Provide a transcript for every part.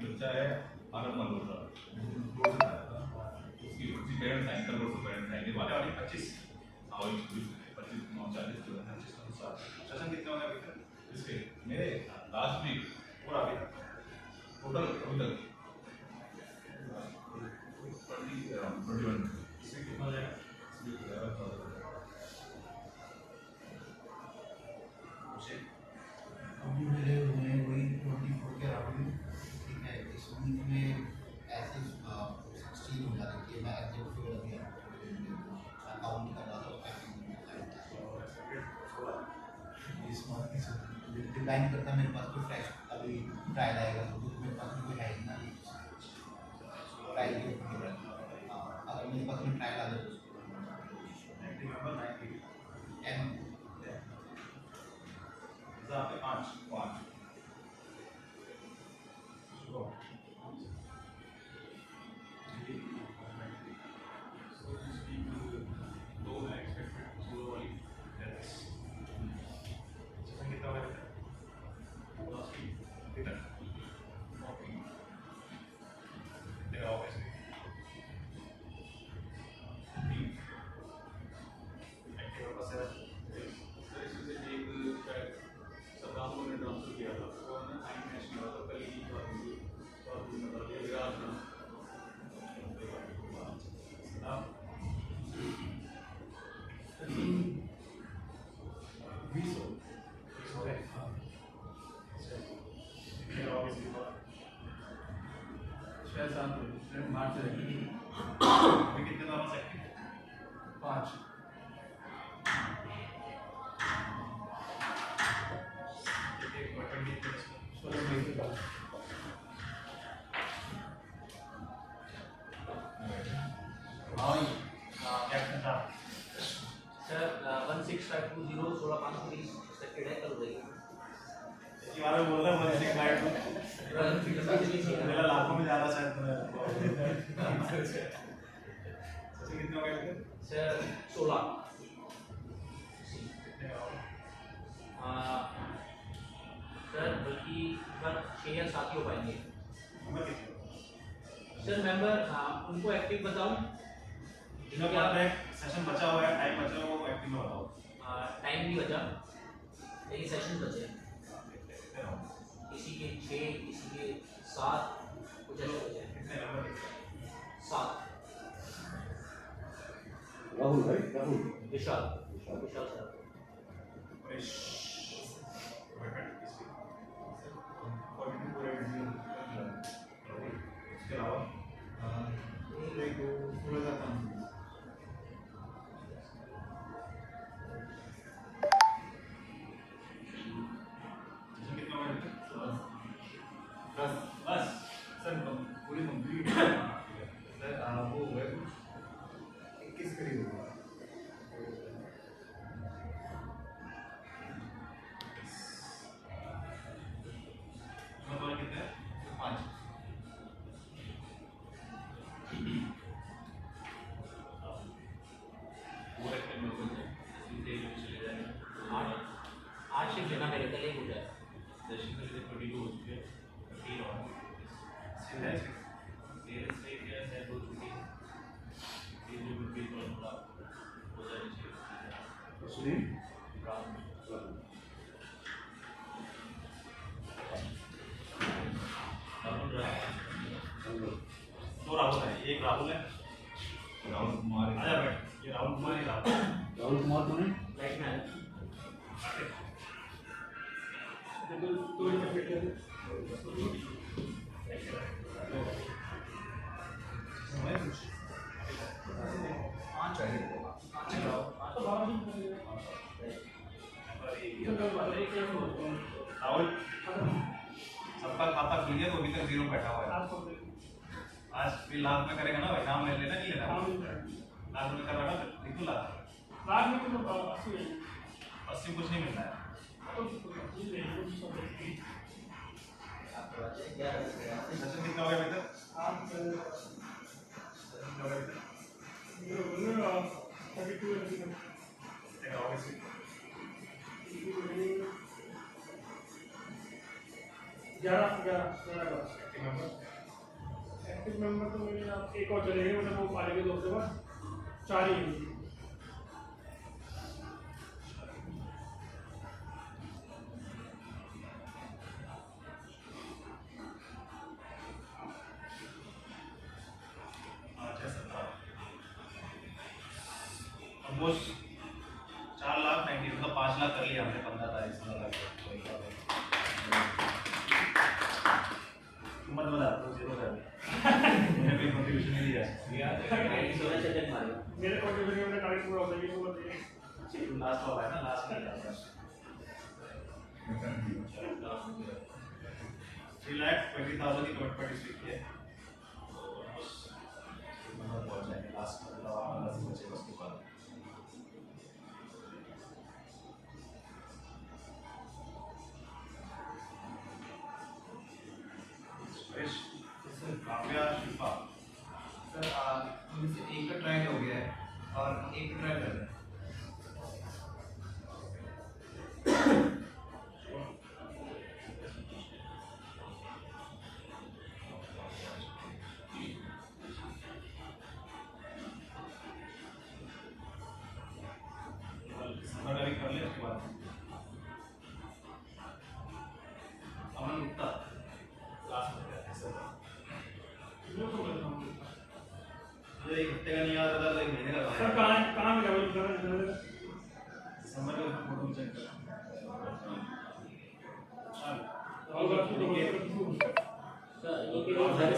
बच्चा है आनंद मल्होत्रा, उसकी पेरेंट्स आएंगे, कल परसों पेरेंट्स आएंगे, वाले 25 सेशन कितने हो गए अभी तक इसके? मेरे लास्ट वीक पूरा अभी तक टोटल अभी तक 21 इसमें कितना जाएगा? अभी मेरे हुए वही 24 के अराउंड, ठीक है। इस वीक में ऐसे 16 हो जाते कि मैं एग्जिट फिर अभी अकाउंट नहीं कर रहा था, इस मंथ डिपेंड करता है। मेरे पास कोई फ्रेश अभी ट्रायल आएगा तो मेरे पास कोई है ही ना ट्रायल के ऊपर। अगर मेरे पास कोई ट्रायल आ जाए तो आपके 5 मार्च कितने दावा सकते हैं? 5 सर 16520 16 एक्सपेक्टेड है, कल हो जाएगी। इसी बारे में बोल रहा है 165 मेरा लाखों में ज़्यादा शायद कितने हो गए सर 16 सर, बल्कि 6 या 7 ही हो पाएंगे सर। मेंबर उनको एक्टिव बताऊं? जिनका सेशन बचा हुआ है, टाइम बचा हुआ है, वो एक्टिव में बताओ। टाइम नहीं बचा, लेकिन सेशन बचे हैं। किसी के 6, किसी के 7, कुछ ऐसे बचे हैं। 7 राहुल भाई, राहुल विशाल सर। इसके अलावा बस सर पूरी कंप्लीट सर। वो हुआ है 21 करीब हुआ कितने 5 आज शिफ्ट लेना मेरे कल एक हो जाए। दो राहुल है, एक राहुल है, राहुल कुमार। आजा बैठ, ये राहुल कुमार है। राहुल कुमार कौन है? लाइट में बैठा हुआ है। आपको आज भी लाख में करेगा ना भाई, नाम ले लेना नहीं लेना। काम नहीं करें लाख में कर रहा ना, लिख लो लाख। लाख में तो 80 है 80 कुछ नहीं मिलना है। तो ये ले लो सब सचिन कितना हो गया अभी तक? आप कितना हो गया अभी तक? ये बोलो 32 है कितना हो गया इसमें? 11 एक्टिव मेंबर एक्टिव मेंबर तो मेरे आप एक और चलेंगे, मतलब वो पालेंगे 2 हफ्ते बाद 4 ही हैं। ऑलमोस्ट 4 लाख 90 मतलब 5 लाख कर लिया हमने 15 तारीख से लगा के। मत बता तो जीरो कर मैंने कोई कंट्रीब्यूशन नहीं दिया। मेरे कंट्रीब्यूशन में टारगेट पूरा हो जाएगा वो बताइए। लास्ट वाला है ना, लास्ट में जाता है 3,20,000 की कमिटमेंट इस वीक की है। तो ऑलमोस्ट नंबर पहुंच जाएंगे लास्ट में, मतलब आना से बचेगा उसके बाद। सुरेश, काव्या, शिल्पा सर उनमें से एक का ट्रायल हो गया है और एक का ट्रायल कर रहे हैं। दिसंबर का भी कर ले उसके बाद। अमन गुप्ता लास्ट में गया है सर। वो तो मैं बताऊँ मुझे एक हफ्ते का नहीं याद था, तो एक महीने का सर कहाँ मिला वो कर दिसंबर का फोटो चेक कर। और बात तो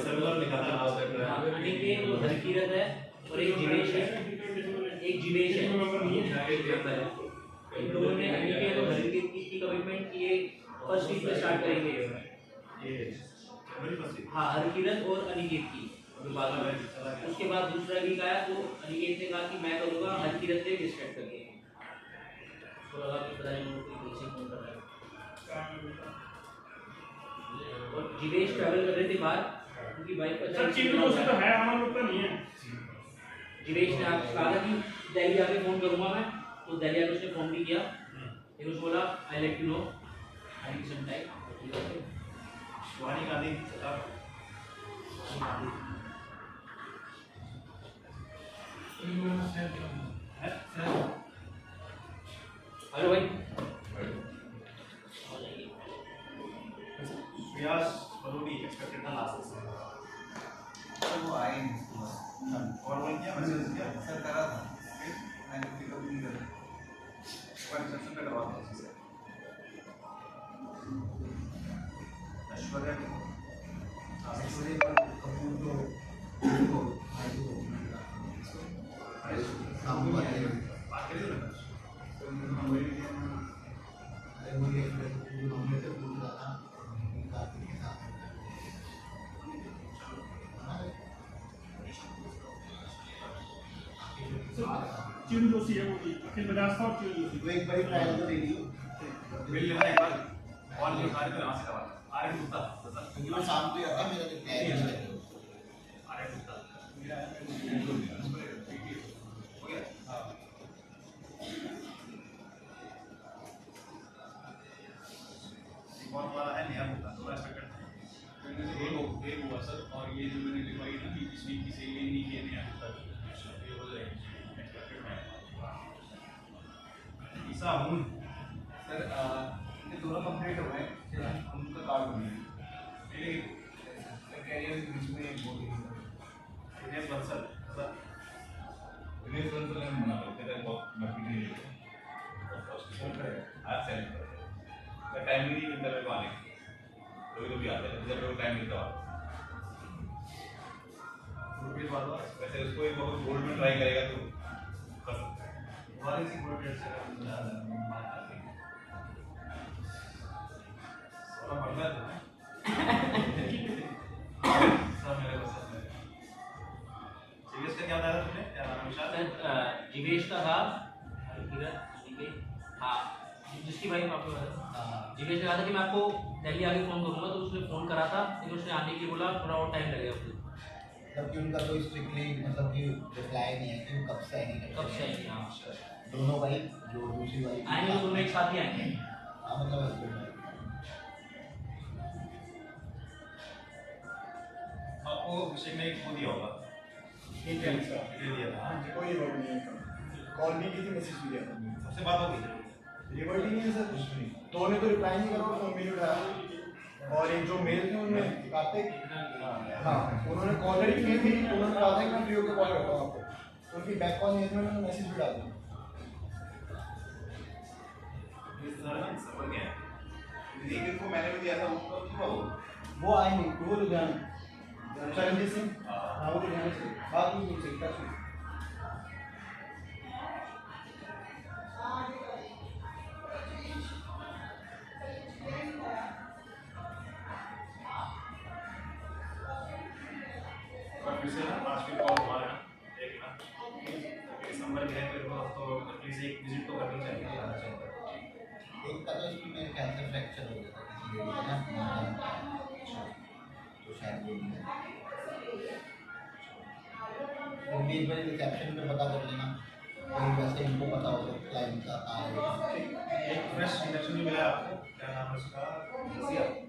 सर्वर लिखा था लास्ट तक। अनिकेत और हरकीरत है और एक जीवेश है, एक जीवेश है, एक मेंबर है। इन लोगों ने अनिकेत और हरकीरत की कमिटमेंट की है, फर्स्ट वीक में स्टार्ट करेंगे ये जनवरी फर्स्ट वीक। हाँ, हरकीरत और अनिकेत की अभी बात हो रही है। उसके बाद दूसरा वीक आया तो अनिकेत ने कहा कि मैं करूँगा, हरकीरत ने डिस्ट्रैक्ट कर दिया। तो लगा कि पता नहीं वो कोई कोचिंग कौन कर रहा है। और जीवेश ट्रैवल कर रहे थे बाहर, उनकी बाइक पर सर चीन दोस्त तो है, हमारा लोग तो नहीं है। जीवेश ने आप कहा था कि दिल्ली आके फोन करूंगा मैं, तो दिल्ली आके उसने फोन भी किया। फिर उसने बोला I let you know I need some time. Shivani Gandhi बता। हेलो भाई, प्रयास बरूडी एक्सपेक्टेड था लास्ट से। सर वो आए नहीं और बोल किया मैसेज किया सर करा था मैंने पिकअप नहीं करा। पर रिसेप्शन पे करवा था उससे। ऐश्वर्या को एक्चुअली पर कपूर तो काम बात बात करी तो ना। अरे वो ये हमने से पूछ रहा था उनका के साथ चीन जोशी है वो भी, अखिल बजाज था और चीन जोशी। वो एक बार ट्रायल तो दे दियो बिल लेना एक बार और जो कार्य को यहाँ से करवा आर्य गुप्ता बता। क्योंकि मैं शाम को ही आता मेरा जो ट्रायल है आर्य गुप्ता हो गया। हाँ कौन वाला है नया गुप्ता तो एक्सपेक्टेड था। एक हुआ सर, और ये जो मैंने लिखवाई ना कि इस वीक की से ये नहीं किए नहीं आता ये हो जाएगी एक्सपेक्टेड है। ईसा मून सर ये दोनों कंप्लीट हो गए उनका कार्ड बन गया कैरियर के बीच में एक बोल दिनेश बंसल बता। दिनेश बंसल ने मना कर दिया बहुत मर्जी नहीं फोन करेगा आज सेल कर टाइम ही नहीं मिलता मेरे को आने कभी कभी आते हैं जब टाइम मिलता है। रुपये वाला वैसे उसको एक बहुत गोल्ड में ट्राई करेगा तो कर सकता है। वाले से गोल्ड रेट से बात करते हैं। सोलह बढ़ गया था जीवेश का था हाँ जिसकी भाई आपको जीवेश ने कहा था कि मैं आपको दिल्ली आके फ़ोन करूँगा, तो उसने फ़ोन करा था लेकिन उसने आने के लिए बोला थोड़ा और टाइम लगेगा उसको। जबकि उनका कोई स्ट्रिक्टली मतलब कि रिप्लाई नहीं है कि वो कब से आएंगे कब से आएंगे? हाँ दोनों भाई जो दूसरी वाली आएंगे तो दोनों एक साथ ही आएंगे। हाँ मतलब husband wife। आपको अभिषेक ने एक वो दिया होगा, ठीक है सर, ये दिया था। हाँ जी, कोई रिवर्ट नहीं है, कॉल भी की थी, मैसेज भी किया था, सबसे बात हो गई। रिवर्ट ही नहीं है सर कुछ नहीं। दो ने तो रिप्लाई नहीं करा, फोन भी नहीं उठाया, और एक जो मेल थे उनमें कार्तिक, हाँ उन्होंने कॉल ही की थी, उन्होंने कहा था कि मैं फ्री होकर कॉल करता हूँ आपको, उनकी बैक कॉल नहीं थी, उन्होंने मैसेज भी डाल दिया। एक दिन को मैंने भी दिया था, उसको क्यों हो? वो आए नहीं, वो लुधियाना, चरणजीत सिंह, हाँ वो लुधियाना से बात नहीं हो सकता था। फिर से आज भी कॉल हुआ है ना, एक ना दिसंबर में है, फिर तो प्लीज एक विजिट तो करनी चाहिए, आना चाहिए। एक का तो इसमें मेरे ख्याल से फ्रैक्चर हो गया था किसी लेडी का ना, तो शायद वो भी है। तो भी एक बार रिसेप्शन पे पता कर लेना, कहीं वैसे इनको पता हो क्लाइंट का कहाँ है। एक फ्रेश इंडक्शन जो मिला है आपको, क्या नाम है उसका?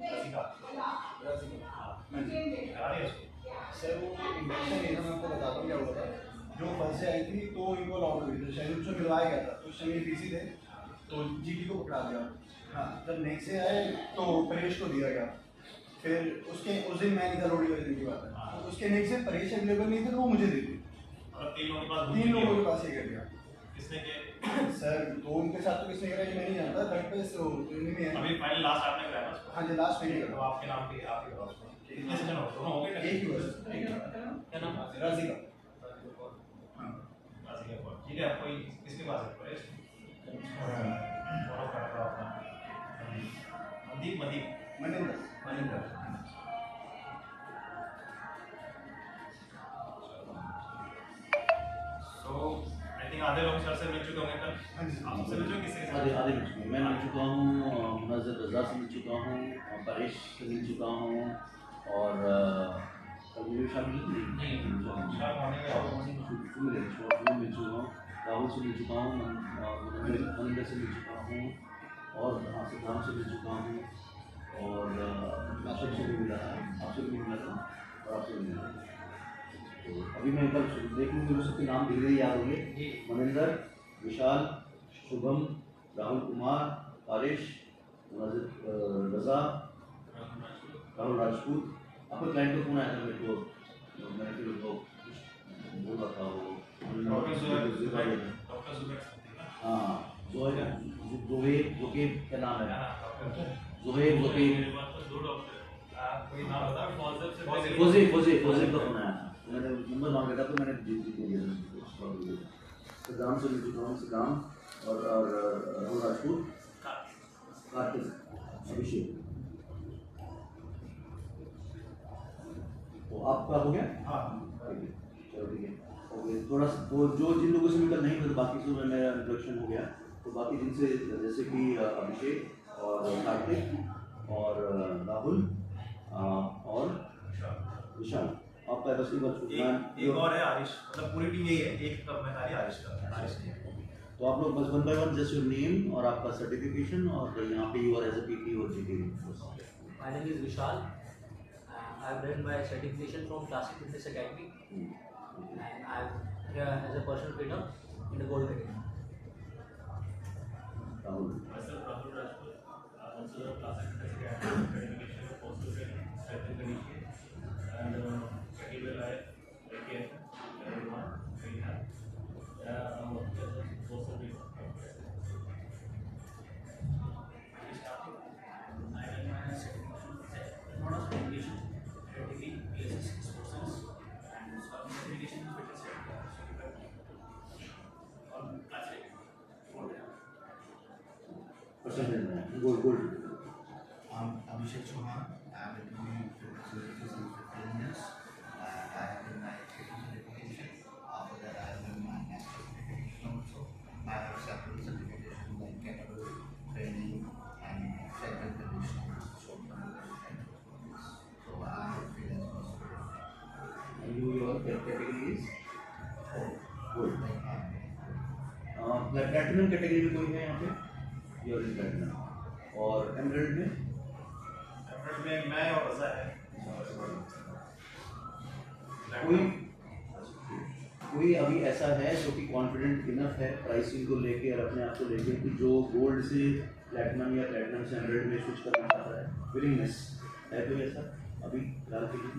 रसिका। हाँ जी करा दिया उसको? सर वो इंडक्शन नहीं था, मैं आपको बताता हूँ क्या हुआ था। जो फर्स्ट से आई थी तो इनको लॉन्ग हुई थी, शायद उससे मिलवाया गया था, तो उस समय पीसी थे तो जीटी को पकड़ा दिया। हाँ जब नेक्स्ट से आए तो परेश को दिया गया, फिर उसके उस दिन मैं नहीं था, लोडी वाले दिन की बात है, तो उसके नेक्स्ट से परेश अवेलेबल नहीं थे तो वो मुझे दे दी। और तीन लोगों के पास तीन लोगों के पास ही कर दिया किसने के? सर, तो उनके साथ तो किसने करा ये मैं नहीं जानता, थर्ड पे तो उन्हीं में है। अभी फाइनल लास्ट आपने कराया ना उसको? हाँ जी लास्ट में ही तो करा, आपके नाम पे आप ही कराओ उसको। कितने सेशन हो? दोनों हो गए? एक ही हुआ सर, एक ही हुआ। क्या नाम? राजी का। हाँ राजी का कॉल। ठीक है, आपको किसके पास है परेश? फॉलो कर रहा अपना मदीप मनिंदर। सो आई थिंक आधे लोग सर से मिल चुके होंगे कल। हाँ जी आप सबसे मिल चुके किससे के आधे साथ? आधे मिल चुके हैं। मैं मिल चुका हूँ मुनज़्ज़र रज़ा से मिल चुका हूँ, परेश से मिल चुका हूँ, और कभी शामिल नहीं शाम मॉर्निंग में आओ। मिल चुका हूँ, राहुल से मिल चुका हूँ, मनिंदर से मिल चुका हूँ, और सिद्धांत से मिल चुका हूँ, और आपसे भी मिला था, आपसे भी मिला था, और आपसे भी मिला था। तो अभी मैं कल देखूँगी, मुझे सबके नाम धीरे धीरे याद होंगे। मनिंदर, विशाल, शुभम, राहुल कुमार, पारिश, मुनज़्ज़र रज़ा, राहुल राजपूत। आपको क्लाइंट का फोन आया था मेरे को, मैंने फिर उनको बोल रहा था वो डॉक्टर जुबैर हाँ जोहेब क्या नाम है? जोहेब दो डॉक्टर कोई नाम बता। फोज़ेब का फोन आया था, मैंने नंबर मांगा था तो मैंने दे दिया। सिद्धांत से मिल चुका हूँ, सिद्धांत और राहुल राजपूत, कार्तिक, अभिषेक। तो आपका हो गया? हाँ चलो ठीक है, ओके। थोड़ा सा वो जो जिन लोगों से मिलकर नहीं हुआ, बाकी से मेरा इंट्रोडक्शन हो गया, तो बाकी जिनसे जैसे कि अभिषेक और कार्तिक और राहुल और विशाल, आपका बस एक और है आरिश, मतलब पूरी टीम यही है, एक कब में था आरिश का, आरिश की। तो आप लोग बस 1 by 1 जस्ट योर नेम और आपका सर्टिफिकेशन, और यहाँ पे you are as a PT और GT. My name is Vishal. I have done my certification from Classic Fitness Academy, and I am here as a personal trainer in the Gold Category. Rahul, Myself Rahul Rajput, also a Classic Fitness Academy certification of postal training, strength and conditioning, and category life, AKF, everyone, we have. I'm working as a postal trainer. I have my certification, not a certification, category, PSS, sports science, and some certification in fitness on classic. Percentage में gold Abhishek Chauhan. I have been doing fitness services since 15 years. I have done my fitness certification. After that, I have done my next certification category is gold. Platinum category में कोई है यहाँ पे? Your is platinum. और emerald में? Emerald में मैं और रजा है। कोई अभी ऐसा है जो कि कॉन्फिडेंट इनफ है प्राइसिंग को लेके और अपने आप को लेके कि जो गोल्ड से प्लैटिनम या प्लैटिनम से एमरल्ड में स्विच करना चाहता है? विलिंगनेस है कोई ऐसा अभी फिलहाल के लिए?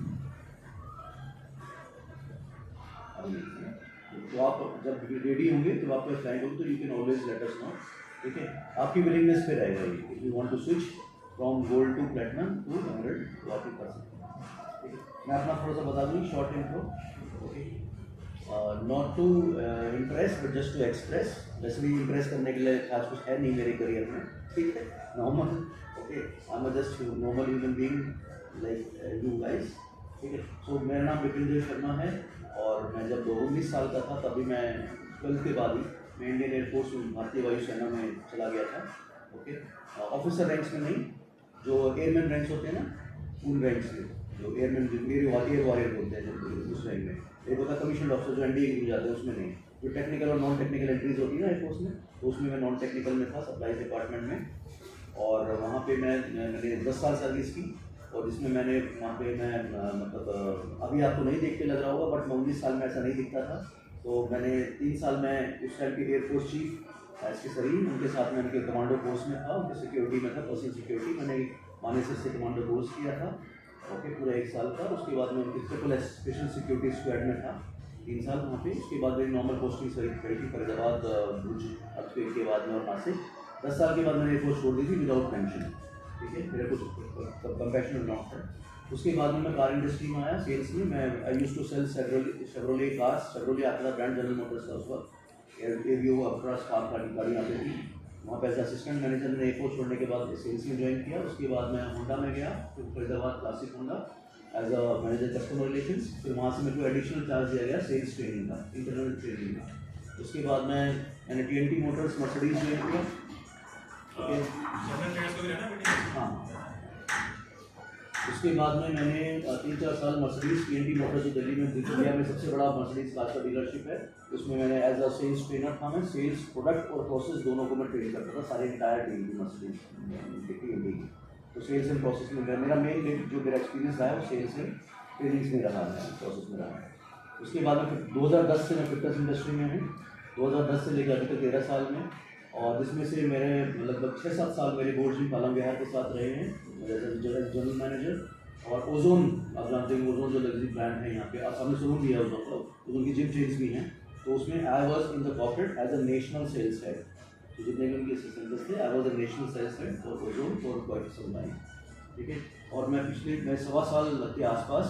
अभी नहीं है। तो आप जब रेडी होंगे तो आपका क्लाइंट होंगे तो you can always let us know, ठीक है? आपकी विलिंगनेस पे रहेगा ये। If you want to switch from gold to platinum to emerald तो आप ये कर सकते हैं, ठीक है? मैं अपना थोड़ा सा बता दूँ short intro, okay? Not to impress but just to express. वैसे भी इम्प्रेस करने के लिए खास कुछ है नहीं मेरे करियर में, ठीक है? Normal, okay? I am just normal human being like you guys, ठीक है? सो मेरा नाम विपिन शर्मा है और मैं जब 19 साल का था तभी मैं 12th के बाद ही मैं इंडियन एयरफोर्स में भारतीय वायुसेना में चला गया था, ओके? ऑफिसर रैंक्स में नहीं, जो एयरमैन रैंक्स होते हैं ना, उन रैंक्स में, जो एयरमैन एयर वॉरियर बोलते हैं जब उस रैंक में, एक होता है कमीशन ऑफिसर जो एनडीए के जाते हैं उसमें नहीं, जो टेक्निकल और नॉन टेक्निकल एंट्रीज होती है ना एयरफोर्स में, तो उसमें मैं नॉन टेक्निकल में था, सप्लाई डिपार्टमेंट में। और वहाँ पे मैंने 10 साल सर्विस की और जिसमें मैंने वहाँ पे मैं मतलब अभी आपको नहीं देख के लग रहा होगा बट मैं 19 साल में ऐसा नहीं दिखता था। तो मैंने 3 साल में उस टाइम के एयरफोर्स चीफ एसके सरीन उनके साथ में उनके कमांडो कोर्स में था, उनके सिक्योरिटी में था, पर्सनल सिक्योरिटी। मैंने मानेसर से कमांडो कोर्स किया था, ओके, पूरा 1 साल का। उसके बाद में उनके triple S special security squad में था 3 साल वहाँ पे। उसके बाद मेरी नॉर्मल पोस्टिंग सही करी थी फरीदाबाद, भुज, अजमेर के बाद में और नासिक। 10 साल के बाद मैंने एयरफोर्स छोड़ दी थी विदाउट पेंशन, ठीक है? मेरा कुछ कंपैशनेट नॉट है। उसके बाद में मैं कार इंडस्ट्री में आया सेल्स में। मैं I used to sell Chevrolet cars, Chevrolet आता था ब्रांड, जनरल मोटर्स था उस वक्त, एवियो अल्ट्रास कार की गाड़ी आती थी। वहाँ पे एज असिस्टेंट मैनेजर मैंने एयरपोर्ट छोड़ने के बाद सेल्स में ज्वाइन किया। उसके बाद मैं होंडा में गया, फिर Faridabad classic Honda as a manager customer relations. फिर वहाँ से मेरे को एडिशनल चार्ज दिया गया सेल्स ट्रेनिंग का, इंटरनल ट्रेनिंग का। उसके बाद मैंने TNT मोटर्स मर्सिडीज ज्वाइन किया, हाँ। उसके बाद में मैंने 3-4 साल मर्सिडीज TNT मोटर्स जो दिल्ली में, इंडिया में सबसे बड़ा मर्सिडीज कार का डीलरशिप है, उसमें मैंने एज अ सेल्स ट्रेनर था। मैं सेल्स, प्रोडक्ट और प्रोसेस दोनों को मैं ट्रेन करता था, सारे इंटायर टीम की मर्सिडीज TNT। तो सेल्स एंड प्रोसेस में मेरा मेन जो मेरा एक्सपीरियंस रहा है वो सेल्स एंड ट्रेनिंग्स में रहा है, प्रोसेस में रहा है। उसके बाद में 2010 से मैं फिटनेस इंडस्ट्री में हूँ, 2010 से लेकर अभी तक 13 साल में। और जिसमें से मेरे लगभग 6-7 साल मेरे बोर्ड जी पालम विहार के साथ रहे हैं जनरल मैनेजर। और ओजोन, आप जानते हैं ओजोन जो लग्जरी ब्रांड है यहाँ पे, आप हमने सुन भी है ओजोन की जिम चेन्स भी हैं। तो उसमें I was in the corporate as a national sales head. तो जितने भी उनके सेंटर्स थे, I was a national sales head for Ozone for quite some time, ठीक है? और मैं पिछले 1.25 साल के आसपास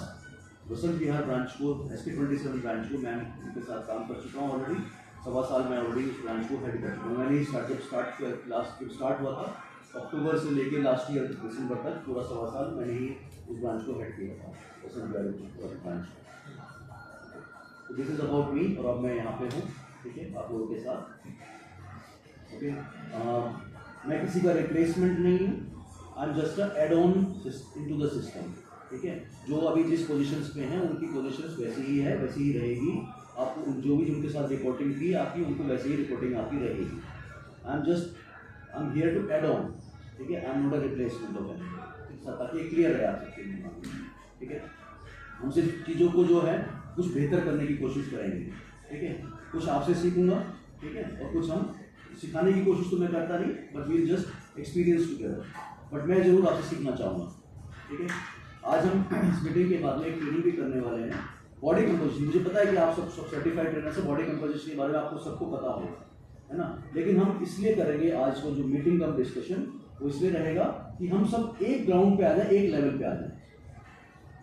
बसंत विहार ब्रांच को, SK27 ब्रांच को, मैं उनके साथ काम कर चुका हूँ ऑलरेडी। 1.25 साल मैं ऑलरेडी उस ब्रांच को हेड कर चुका हूँ। मैंने स्टार्ट हुआ था अक्टूबर से लेके लास्ट ईयर दिसंबर तक, पूरा 1.25 साल मैंने ही उस ब्रांच को हेड किया था, बसंत विहार ब्रांच। तो दिस इज अबाउट मी। और अब मैं यहाँ पे हूँ, ठीक है, आप लोगों के साथ, ओके? मैं किसी का रिप्लेसमेंट नहीं हूँ, I am just a add on into the system, ठीक है? जो अभी जिस पोजीशंस पे हैं उनकी पोजीशंस वैसी ही है, वैसी ही रहेगी। आपको जो भी उनके साथ रिपोर्टिंग की आपकी, उनको वैसे ही रिपोर्टिंग आपकी रहेगी। I am here to add on, ठीक है? I am not a replacement of anyone, ताकि क्लियर रहे आप सबके लिए, ठीक है? हम सिर्फ चीज़ों को जो है कुछ बेहतर करने की कोशिश करेंगे, ठीक है? कुछ आपसे सीखूंगा, ठीक है? और कुछ हम सिखाने की कोशिश तो मैं करता नहीं, but we just experience together. But मैं ज़रूर आपसे सीखना चाहूँगा, ठीक है? आज हम इस मीटिंग के बाद में एक ट्रेनिंग भी करने वाले हैं बॉडी कंपोजिशन। मुझे पता है कि आप सब सर्टिफाइड ट्रेनर से बॉडी कंपोजिशन के बारे में आपको सबको पता होगा, है ना? लेकिन हम इसलिए करेंगे आज को जो मीटिंग का डिस्कशन, वो इसलिए रहेगा कि हम सब एक ग्राउंड पे आ जाए, एक लेवल पे आ जाए,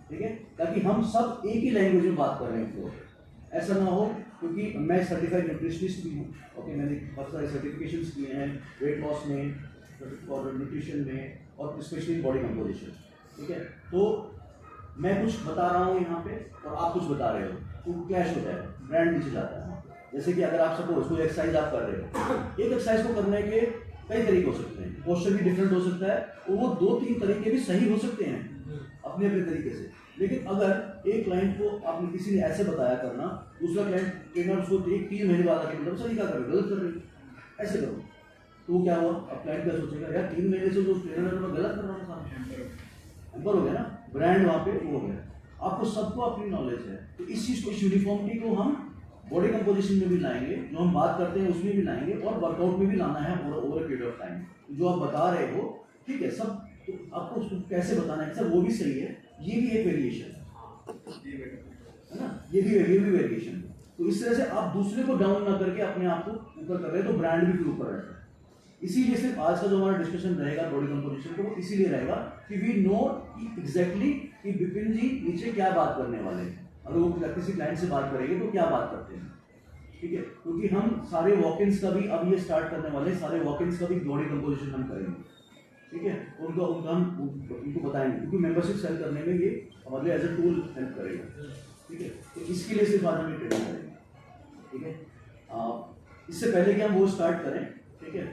ठीक है? ताकि हम सब एक ही लैंग्वेज में बात कर रहे हैं फ्लोर, ऐसा ना हो। क्योंकि मैं सर्टिफाइड न्यूट्रिशनिस्ट भी हूँ, ओके? मैंने बहुत सारे सर्टिफिकेशंस किए हैं वेट लॉस में और न्यूट्रिशन में और स्पेशली बॉडी कंपोजिशन, ठीक है? तो मैं कुछ बता रहा हूँ यहाँ पे और आप कुछ बता रहे हो, तो क्लैश होता है, ब्रांड नीचे जाता है। जैसे कि अगर आप सपोज कोई एक्सरसाइज आप कर रहे हो, एक एक्सरसाइज को करने के कई तरीके हो सकते हैं, पोस्चर भी डिफरेंट हो सकता है, और वो 2-3 तरीके भी सही हो सकते हैं अपने अपने तरीके से। लेकिन अगर एक क्लाइंट को आपने किसी ने ऐसे बताया करना, दूसरा क्लाइंट ट्रेनर उसको 3 महीने बाद आके मतलब सर क्या कर रहे हो, गलत कर रहे हो, ऐसे करो, तो क्या हुआ, अब क्लाइंट क्या सोचेगा, यार 3 महीने से जो ट्रेनर है मैं गलत कर रहा हूँ, साहब एम्पर हो गया ना, ब्रांड वहाँ पे वो हो गया। आपको सबको अपनी नॉलेज है, तो इस चीज़ को, इस यूनिफॉर्मिटी को हम बॉडी कंपोजिशन में भी लाएंगे, जो हम बात करते हैं उसमें भी लाएंगे, और वर्कआउट में भी लाना है over a period of time. जो आप बता रहे हो ठीक है सब, तो आपको उसको कैसे बताना है सर, वो भी सही है, ये भी एक वेरिएशन है ना, ये भी वेरिएशन। तो इस तरह से आप दूसरे को डाउन ना करके अपने आप को ऊपर कर रहे हैं, तो ब्रांड भी फिर ऊपर रहता है। इसीलिए सिर्फ आज का जो हमारा डिस्कशन रहेगा बॉडी कंपोजिशन का, वो इसीलिए रहेगा कि वी नो एग्जैक्टली कि विपिन जी नीचे क्या बात करने वाले हैं, अगर वो किसी क्लाइंट से बात करेंगे तो क्या बात करते हैं, ठीक है, क्योंकि हम सारे वॉक-इन्स का भी अब ये स्टार्ट करने वाले हैं, सारे वॉक-इन्स का भी बॉडी कंपोजिशन हम करेंगे, ठीक है, उनका हम उनको बताएंगे, क्योंकि मेंबरशिप सेल करने में ये हमारे एज ए टूल हेल्प करेगा, ठीक है, तो इसके लिए सिर्फ आज हम ट्रेनिंग करेंगे, ठीक है। इससे पहले कि हम वो स्टार्ट करें, ठीक है,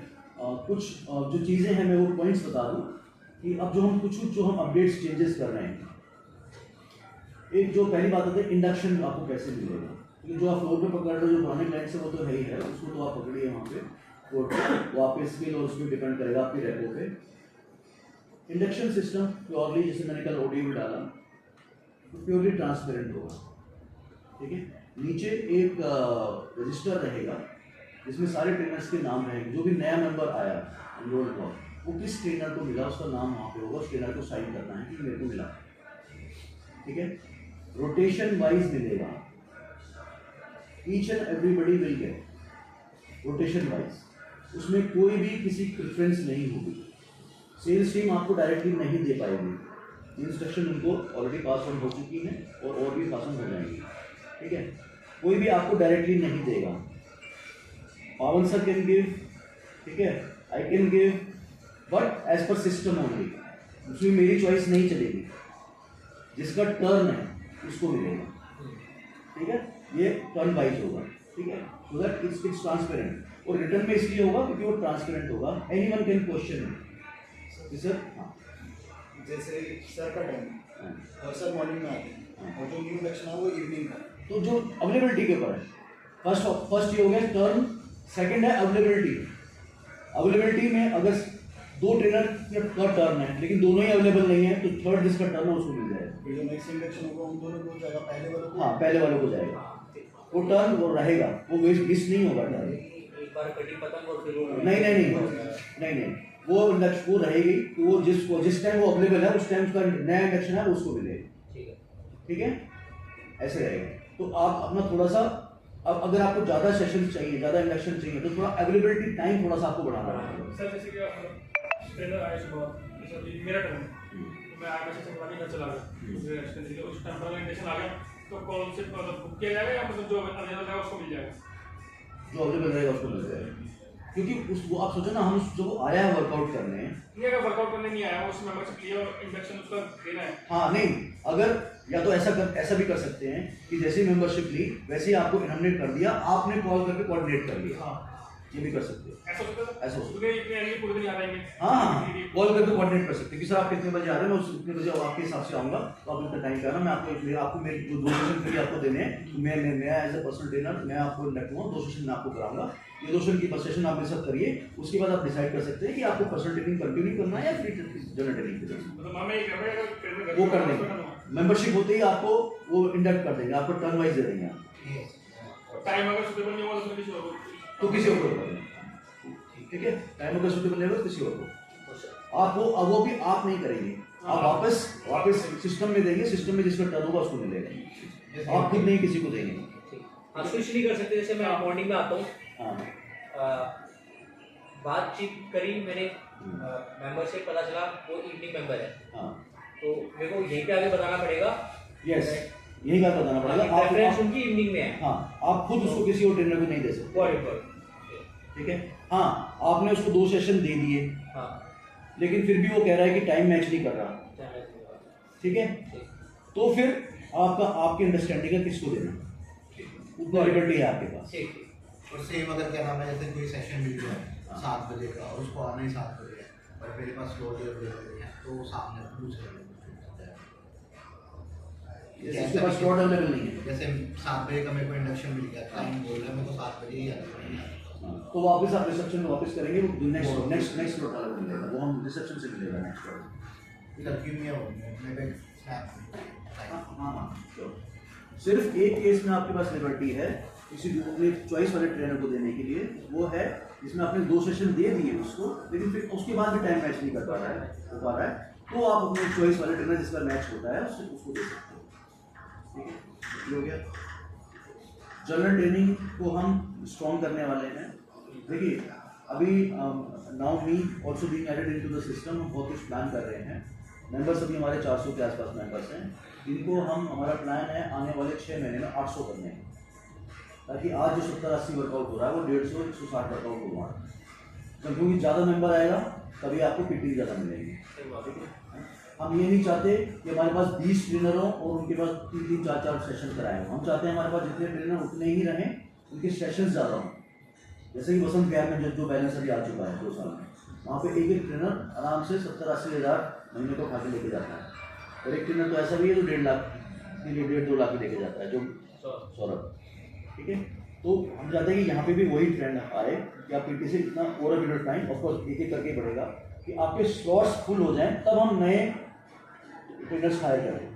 कुछ जो चीज़ें हैं मैं वो पॉइंट्स बता दूं कि अब जो हम अपडेट्स चेंजेस कर रहे हैं। एक जो पहली बात होती है, इंडक्शन आपको कैसे मिलेगा, क्योंकि जो आप फ्लोर पे पकड़ रहे हो, जो पुराने क्लाइंट से वो तो है ही है, उसको तो आप पकड़िए वहाँ पे, वो आपके स्किल और उस पर डिपेंड करेगा आपकी रेपो पे। इंडक्शन सिस्टम प्योरली, जैसे मैंने कल ऑडियो में डाला, तो प्योरली ट्रांसपेरेंट होगा, ठीक है, नीचे एक रजिस्टर रहेगा जिसमें सारे ट्रेनर्स के नाम रहेंगे, जो भी नया मेंबर आया एनरोल हुआ, वो किस ट्रेनर को मिला उसका नाम वहाँ पे होगा, उस ट्रेनर को साइन करना है कि मेरे को मिला, ठीक है। रोटेशन वाइज मिलेगा, each and everybody will get rotation wise, उसमें कोई भी किसी प्रेफरेंस नहीं होगी, सेल्स टीम आपको डायरेक्टली नहीं दे पाएगी, इंस्ट्रक्शन उनको ऑलरेडी पास ऑन हो चुकी है और भी पास ऑन हो जाएंगी, ठीक है, कोई भी आपको डायरेक्टली नहीं देगा। पावन सर कैन गिव, ठीक है, I can give, but as per system only, उसमें मेरी चॉइस नहीं चलेगी, जिसका टर्न है उसको मिलेगा, ठीक है, ये टर्न वाइज होगा, ठीक है, सो दैट इट्स ट्रांसपेरेंट, और रिटर्न में इसलिए होगा क्योंकि वो ट्रांसपेरेंट होगा, anyone can question it, sir. हाँ, जैसे सर का टाइम और सर मॉर्निंग में आते हैं और जो न्यू इंडक्शन है वो इवनिंग का, तो जो अवेलेबिलिटी के ऊपर है, फर्स्ट ये हो गया टर्न, सेकंड है अवेलेबिलिटी। अवेलेबिलिटी में अगर 2 ट्रेनर का टर्न है लेकिन दोनों ही अवेलेबल नहीं है, तो थर्ड जिसका टर्न है उसको मिल जाएगा, फिर जो नेक्स्ट इंडक्शन होगा उन दोनों को जाएगा, पहले वालों को, हाँ पहले वालों को जाएगा, वो टर्न वो रहेगा, वो वेस्ट मिस नहीं होगा टर्न, एक बार कटी पतंग और फिर वो नहीं, वो इंडक्शन वो रहेगी, तो वो जिस टाइम वो अवेलेबल है उस टाइम उसका नया इंडक्शन है उसको मिलेगा, ठीक है, ऐसे रहेगा। तो आप अपना थोड़ा सा, अब अगर आपको ज़्यादा सेशन चाहिए, ज़्यादा इंडक्शन चाहिए, तो थोड़ा अवेलेबिलिटी टाइम थोड़ा सा आपको बढ़ाना पड़ेगा। सर जैसे कि ट्रेनर आए सुबह, जैसे अभी मेरा टर्न है, तो मैं आया मैसेज करवा के घर चला गया, उस टाइम पर इंडक्शन आ गया, तो कौन से मतलब बुक किया जाएगा या मतलब जो अवेलेबल है उसको मिल जाएगा? जो अवेलेबल रहेगा उसको मिल जाएगा, क्योंकि वो आप सोचो ना, हम जो आया है वर्कआउट करने, नहीं अगर वर्कआउट करने नहीं आया, उस मेंबरशिप लिया और इंडक्शन उसका देना है। हाँ नहीं, अगर या तो ऐसा भी कर सकते हैं कि जैसे मेंबरशिप ली वैसे ही आपको इनोमिनेट कर दिया, आपने कॉल करके कोऑर्डिनेट कर लिया, हाँ ये भी कर सकते हैं, ऐसा होता है, ऐसा हो सकता क्योंकि इतने नहीं पूरे दिन आ जाएंगे। हाँ, कॉल करके कोऑर्डिनेट कर सकते हैं कि सर आप कितने बजे आ रहे हैं, मैं उतने बजे आपके हिसाब से आऊँगा, तो आप इतना टाइम पे आना, मैं आपको मेरे जो 2 सेशन फ्री आपको देने हैं, मैं एज ए पर्सनल ट्रेनर मैं आपको रखूँगा, 2 सेशन मैं आपको कराऊंगा, ये 2 सेशन की सेशन आप मेरे साथ करिए, उसके बाद आप डिसाइड कर सकते हैं कि आपको पर्सनल ट्रेनिंग कंटिन्यू करना है या फ्री जनरल ट्रेनिंग करना मतलब मैं ये कर रहा हूँ वो कर देंगे, मेंबरशिप होते ही आपको वो इंडक्ट कर देंगे, आपको टर्न वाइज दे देंगे आप, टाइम अगर सुटेबल नहीं हुआ तो किसी और तो किसी और को कर देंगे, ठीक है, टाइम अगर सुटेबल नहीं होगा किसी और को, आप वो भी आप नहीं करेंगे, आप वापस सिस्टम में देंगे, सिस्टम में जिसका टर्न होगा उसको मिलेगा, आप खुद नहीं किसी को देंगे। आप स्विच नहीं कर सकते, जैसे मैं मॉर्निंग में आता हूँ, बातचीत करी मैंने, मेंबरशिप पता चला वो इवनिंग मेंबर है, तो मेरे को यहीं पे आगे बताना पड़ेगा, यस यही बात बताना पड़ेगा, आप प्रेफरेंस उनकी इवनिंग में है, हाँ आप खुद उसको किसी और ट्रेनर को नहीं दे सकते, ठीक है, हाँ आपने उसको 2 सेशन दे दिए, हाँ लेकिन फिर भी वो कह रहा है कि टाइम मैच नहीं कर रहा, ठीक है, तो फिर आपकी अंडरस्टैंडिंग है किसको देना, उतना लिबर्टी है आपके पास, और सेम अगर क्या नाम है, जैसे कोई सेशन मिल गया 7 बजे का और उसको आना ही 7 बजे है और मेरे पास स्लॉट अवेलेबल है, तो सामने दूसरे जैसे उसके पास स्लॉट अवेलेबल नहीं है। जैसे 7 बजे का मेरे को इंडक्शन मिल गया, क्लाइंट बोल रहा है मेरे को 7 बजे ही आना है। तो वापस आप रिसेप्शन में वापस करेंगे, वो नेक्स्ट स्लॉट वाला मिलेगा, वो हम रिसेप्शन से मिलेगा नेक्स्ट स्लॉट। लड़की में हो मेरे पे स्नैप। हाँ sure। सिर्फ एक केस में आपके पास लिबर्टी है किसी अपने चॉइस वाले ट्रेनर को देने के लिए, वो है जिसमें आपने 2 सेशन दे दिए उसको, लेकिन फिर उसके बाद भी टाइम मैच नहीं कर पा रहा है, तो आप अपने चॉइस वाले ट्रेनर जिसका मैच होता है उसको दे सकते हो। ठीक है, हो गया। जनरल ट्रेनिंग को हम स्ट्रॉन्ग करने वाले हैं। देखिए अभी now me also being added into the system, हम बहुत कुछ प्लान कर रहे हैं। मेंबर्स अभी हमारे 400 के आसपास मेंबर्स हैं, जिनको हम हमारा प्लान है आने वाले 6 महीने में 800 करने हैं, ताकि आज जो 70-80 वर्कआउट हो रहा है वो 150-160 वर्कआउट होगा। जब क्योंकि ज़्यादा मेंबर आएगा तभी आपको पीटी ज़्यादा मिलेगी। ठीक है, हम ये नहीं चाहते कि हमारे पास 20 ट्रेनर हों और उनके पास 3-3, 4-4 सेशन कराए हों। हम चाहते हैं हमारे पास जितने ट्रेनर उतने ही रहें, उनके सेशन ज़्यादा हों। जैसे कि वसंत विहार में जो बैलेंस अभी आ चुका है 2 साल में, वहाँ पे एक ट्रेनर आराम से 70-80 हज़ार महीने को खा के लेके जाता है, और एक ट्रेनर तो ऐसा भी है जो 1.5 लाख, 1.5-2 लाख लेके जाता है, जो सौरभ। ठीक है, तो हम चाहते हैं कि यहाँ पे भी वही ट्रेंड आए कि आप पीटी से इतना over period of time, of course एक एक करके बढ़ेगा, कि आपके स्लॉट्स फुल हो जाएं, तब हम नए ट्रेनर्स हायर करें।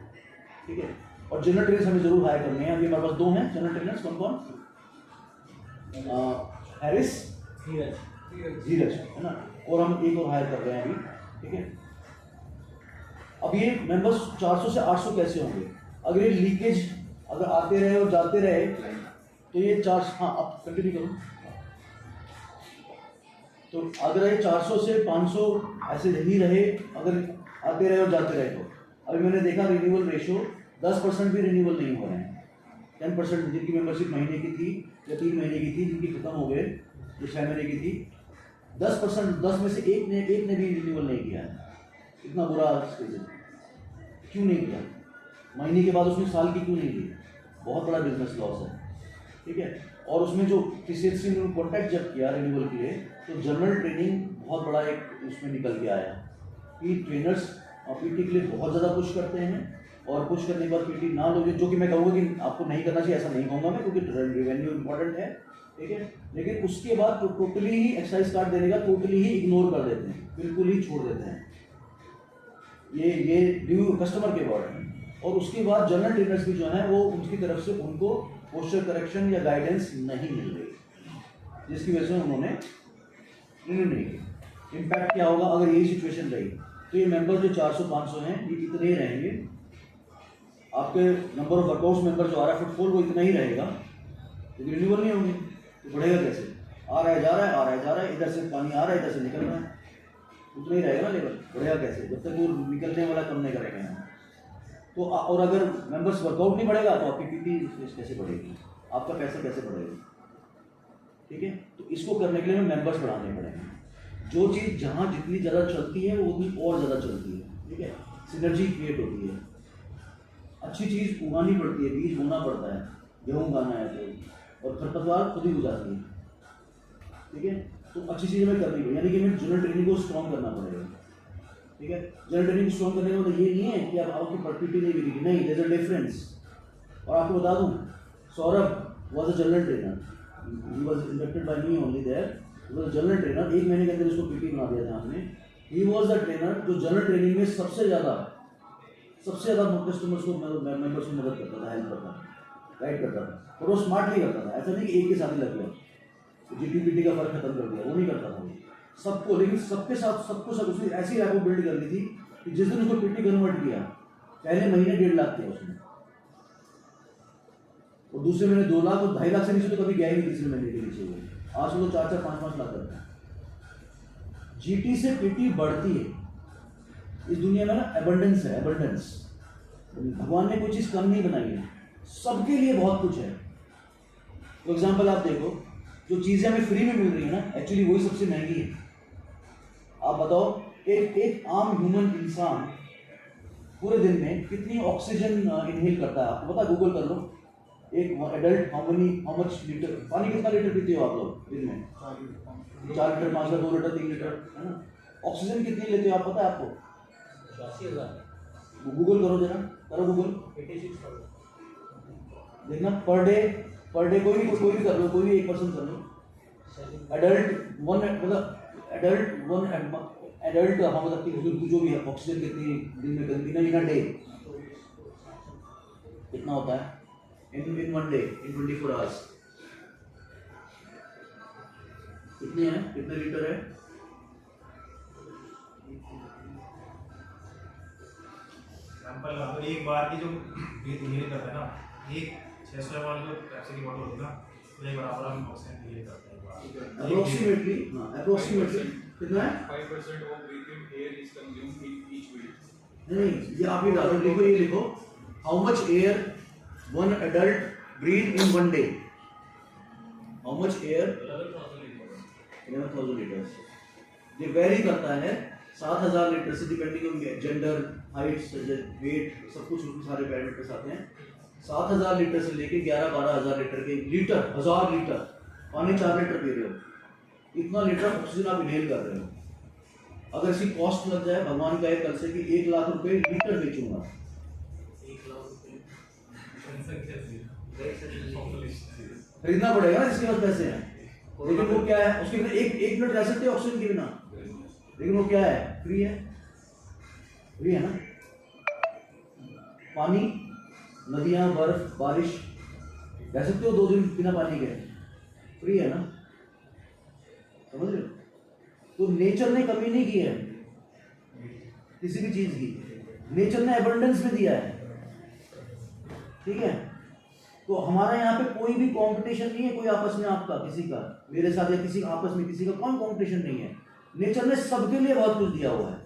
ठीक है, और जनरल ट्रेनर्स हमें जरूर हायर करने हैं। अभी हमारे पास 2 हैं जनरल ट्रेनर्स। कौन? हैरिस, धीरज, है ना, और हम एक और हायर कर रहे हैं अभी। ठीक है, अब ये मेंबर्स 400 से 800 कैसे होंगे? अगर ये लीकेज अगर आते रहे और जाते रहे तो ये 400, हाँ आप कंटिन्यू करो। तो अगर ये 400 से 500 ऐसे ही रहे, अगर आते रहे और जाते रहे, तो अभी मैंने देखा रिन्यूअल रेशो 10% भी रिन्यूअल नहीं हो रहे हैं। 10% जिनकी मेंबरशिप महीने की थी या 3 महीने की थी, जिनकी खत्म हो गए, जो 6 महीने की थी, 10%, 10 में से एक ने भी रिन्यूअल नहीं किया है। इतना बुरा स्टेज है। क्यों नहीं किया? महीने के बाद उसने साल की क्यों नहीं ली? बहुत बड़ा बिजनेस लॉस है। ठीक है, और उसमें जो TCS ने कॉन्टैक्ट जब किया रिन्यूअल के लिए, तो जनरल ट्रेनिंग बहुत बड़ा एक उसमें निकल के आया कि ट्रेनर्स पीटी के लिए बहुत ज़्यादा पुश करते हैं, और पुश करने के बाद पीटी ना लोगे, जो कि मैं कहूँगा कि आपको नहीं करना चाहिए, ऐसा नहीं कहूँगा मैं, क्योंकि रेवेन्यू इंपॉर्टेंट है। ठीक है, लेकिन उसके बाद तो टोटली ही एक्सरसाइज कार्ड देने का टोटली ही इग्नोर कर देते हैं, बिल्कुल ही छोड़ देते हैं। ये ड्यू कस्टमर के वर्ड हैं। और उसके बाद जनरल ट्रेनर्स भी जो हैं वो उनकी तरफ से उनको पोस्चर करेक्शन या गाइडेंस नहीं मिल रही, जिसकी वजह से उन्होंने नहीं किया। इम्पैक्ट क्या होगा अगर यही सिचुएशन रही? तो ये मेंबर जो 400-500 हैं, ये इतने ही रहेंगे। आपके नंबर ऑफ वर्कआउट्स मेंबर जो आ रहा है, फुटफॉल वो इतना ही रहेगा, लेकिन रिन्यूअल नहीं होंगे, तो बढ़ेगा कैसे? आ रहा है जा रहा है, आ रहा है जा रहा है, इधर से पानी आ रहा है, इधर से निकल रहा है, उतना ही रहेगा ना लेवल, बढ़ेगा कैसे? जब तक वो निकलने वाला कम नहीं करेगा यहाँ। तो और अगर मेंबर्स वर्कआउट नहीं बढ़ेगा तो आपकी पीटी कैसे बढ़ेगी? आपका पैसा कैसे बढ़ेगा? ठीक है, तो इसको करने के लिए हमें मेंबर्स बढ़ाने पड़ेंगे। जो चीज़ जहाँ जितनी ज़्यादा चलती है वो उतनी और ज़्यादा चलती है। ठीक है, सिनर्जी क्रिएट होती है। अच्छी चीज़ उगानी पड़ती है, बीज बोना पड़ता है, गेहूँ उगाना है तो, और खरपतवार खुद ही उगाती है। ठीक है, तो अच्छी चीज़ हमें करनी पड़ेगी, यानी कि हमें जनरल ट्रेनिंग को स्ट्रॉन्ग करना पड़ेगा। ठीक है, जनरल ट्रेनिंग स्ट्रॉन्ग करने का मतलब ये नहीं है कि आप आपकी पीटी नहीं बिकेगी, नहीं, देयर इज अ डिफरेंस। और आपको बता दूं, Saurabh was a general trainer, he was inducted by me only there, he was a general trainer. 1 महीने के अंदर इसको पीटी बना दिया था हमने। ही वाज द ट्रेनर जो जनरल ट्रेनिंग में सबसे ज़्यादा कस्टमर्स को मेंबर्स को मदद करता था, हेल्प करता था, गाइड करता था, और वो स्मार्टली करता था। ऐसा नहीं कि एक के साथ ही लग गया, GT-PT का फर्क खत्म कर दिया, वो नहीं करता था सबको, लेकिन सबके साथ सबको सब उसने ऐसी रैपो बिल्ड कर दी थी कि जिस दिन उसको पीटी कन्वर्ट किया, पहले महीने 1.5 लाख किया उसने, और दूसरे महीने 2 लाख, और 2.5 लाख से नीचे तो कभी गया ही नहीं तीसरे महीने के नीचे वो। आज वो 4-4, 5-5 लाख करता है। GT से पीटी बढ़ती है इस दुनिया में ना, एबंडेंस है, एबंडेंस। भगवान ने कोई चीज़ कम नहीं बनाई है, सबके लिए बहुत कुछ है। फॉर एग्जाम्पल आप देखो, जो चीज़ें हमें फ्री में मिल रही है ना, एक्चुअली वही सबसे महंगी है। आप बताओ, एक आम ह्यूमन इंसान पूरे दिन में कितनी ऑक्सीजन इनहेल करता है? आपको पता, गूगल कर लो। एक एडल्ट हाउ मच लीटर पानी, कितना लीटर पीते हो आप लोग दिन में? 4 लीटर, 5 लीटर, 2 लीटर, 3 लीटर, है ना? ऑक्सीजन कितनी लेते हो आप, पता है आपको? 80,000। गूगल करो जरा, करो गूगल, 86,000 देखना पर डे कोई भी कर लो, कोई भी एक पर्सन कर लो। एडल्ट वन हाँ मतलब कि जो भी है ऑक्सीजन कितनी दिन में गंदी ना इन अ डे कितना होता है इन वन डे इन 24 आवर्स कितनी है, कितने लीटर है? एग्जाम्पल एक बार की जो इनहेल करते हैं ना, एक 600 ml जो पेप्सी की बोतल होती है ना, तो एक बराबर हम ऑक्सीजन इनहेल करते हैं अप्रोक्सीमेटली कितना है? 5% of breathed air is consumed in each breath. नहीं ये आप ये डालो, लिखो, ये लिखो how much air one adult breathe in one day, how much air 11,000 litres. ये वेरी करता है 7,000 लीटर से, depending on gender, height, weight, सब कुछ सारे पैरामीटर्स आते हैं। 7,000 लीटर से लेके 11-12,000 लीटर के 1000 लीटर पानी 4 लीटर पी रहे हो, इतना लीटर ऑक्सीजन आप इनहेल कर रहे हो। अगर इसकी कॉस्ट लग जाए, भगवान कहे कल से कि 1 लाख रुपए लीटर बेचूंगा, 1 लाख रुपए खरीदना पड़ेगा ना जिसके पास पैसे हैं। लेकिन वो क्या है, उसके बिना एक मिनट रह सकते हैं ऑक्सीजन के बिना, लेकिन वो क्या है, फ्री है ना। पानी, नदियां, बर्फ, बारिश, रह सकते हो 2 दिन बिना पानी के, फ्री है ना, समझ रहे हो? तो नेचर ने कमी नहीं की है किसी भी चीज की, नेचर ने एबंडेंस में दिया है, ठीक है। तो हमारा यहाँ पे कोई भी कंपटीशन नहीं है, कोई आपस में आपका किसी का, मेरे साथ या किसी आपस में किसी का कोई कंपटीशन नहीं है। नेचर ने सबके लिए बहुत कुछ दिया हुआ है,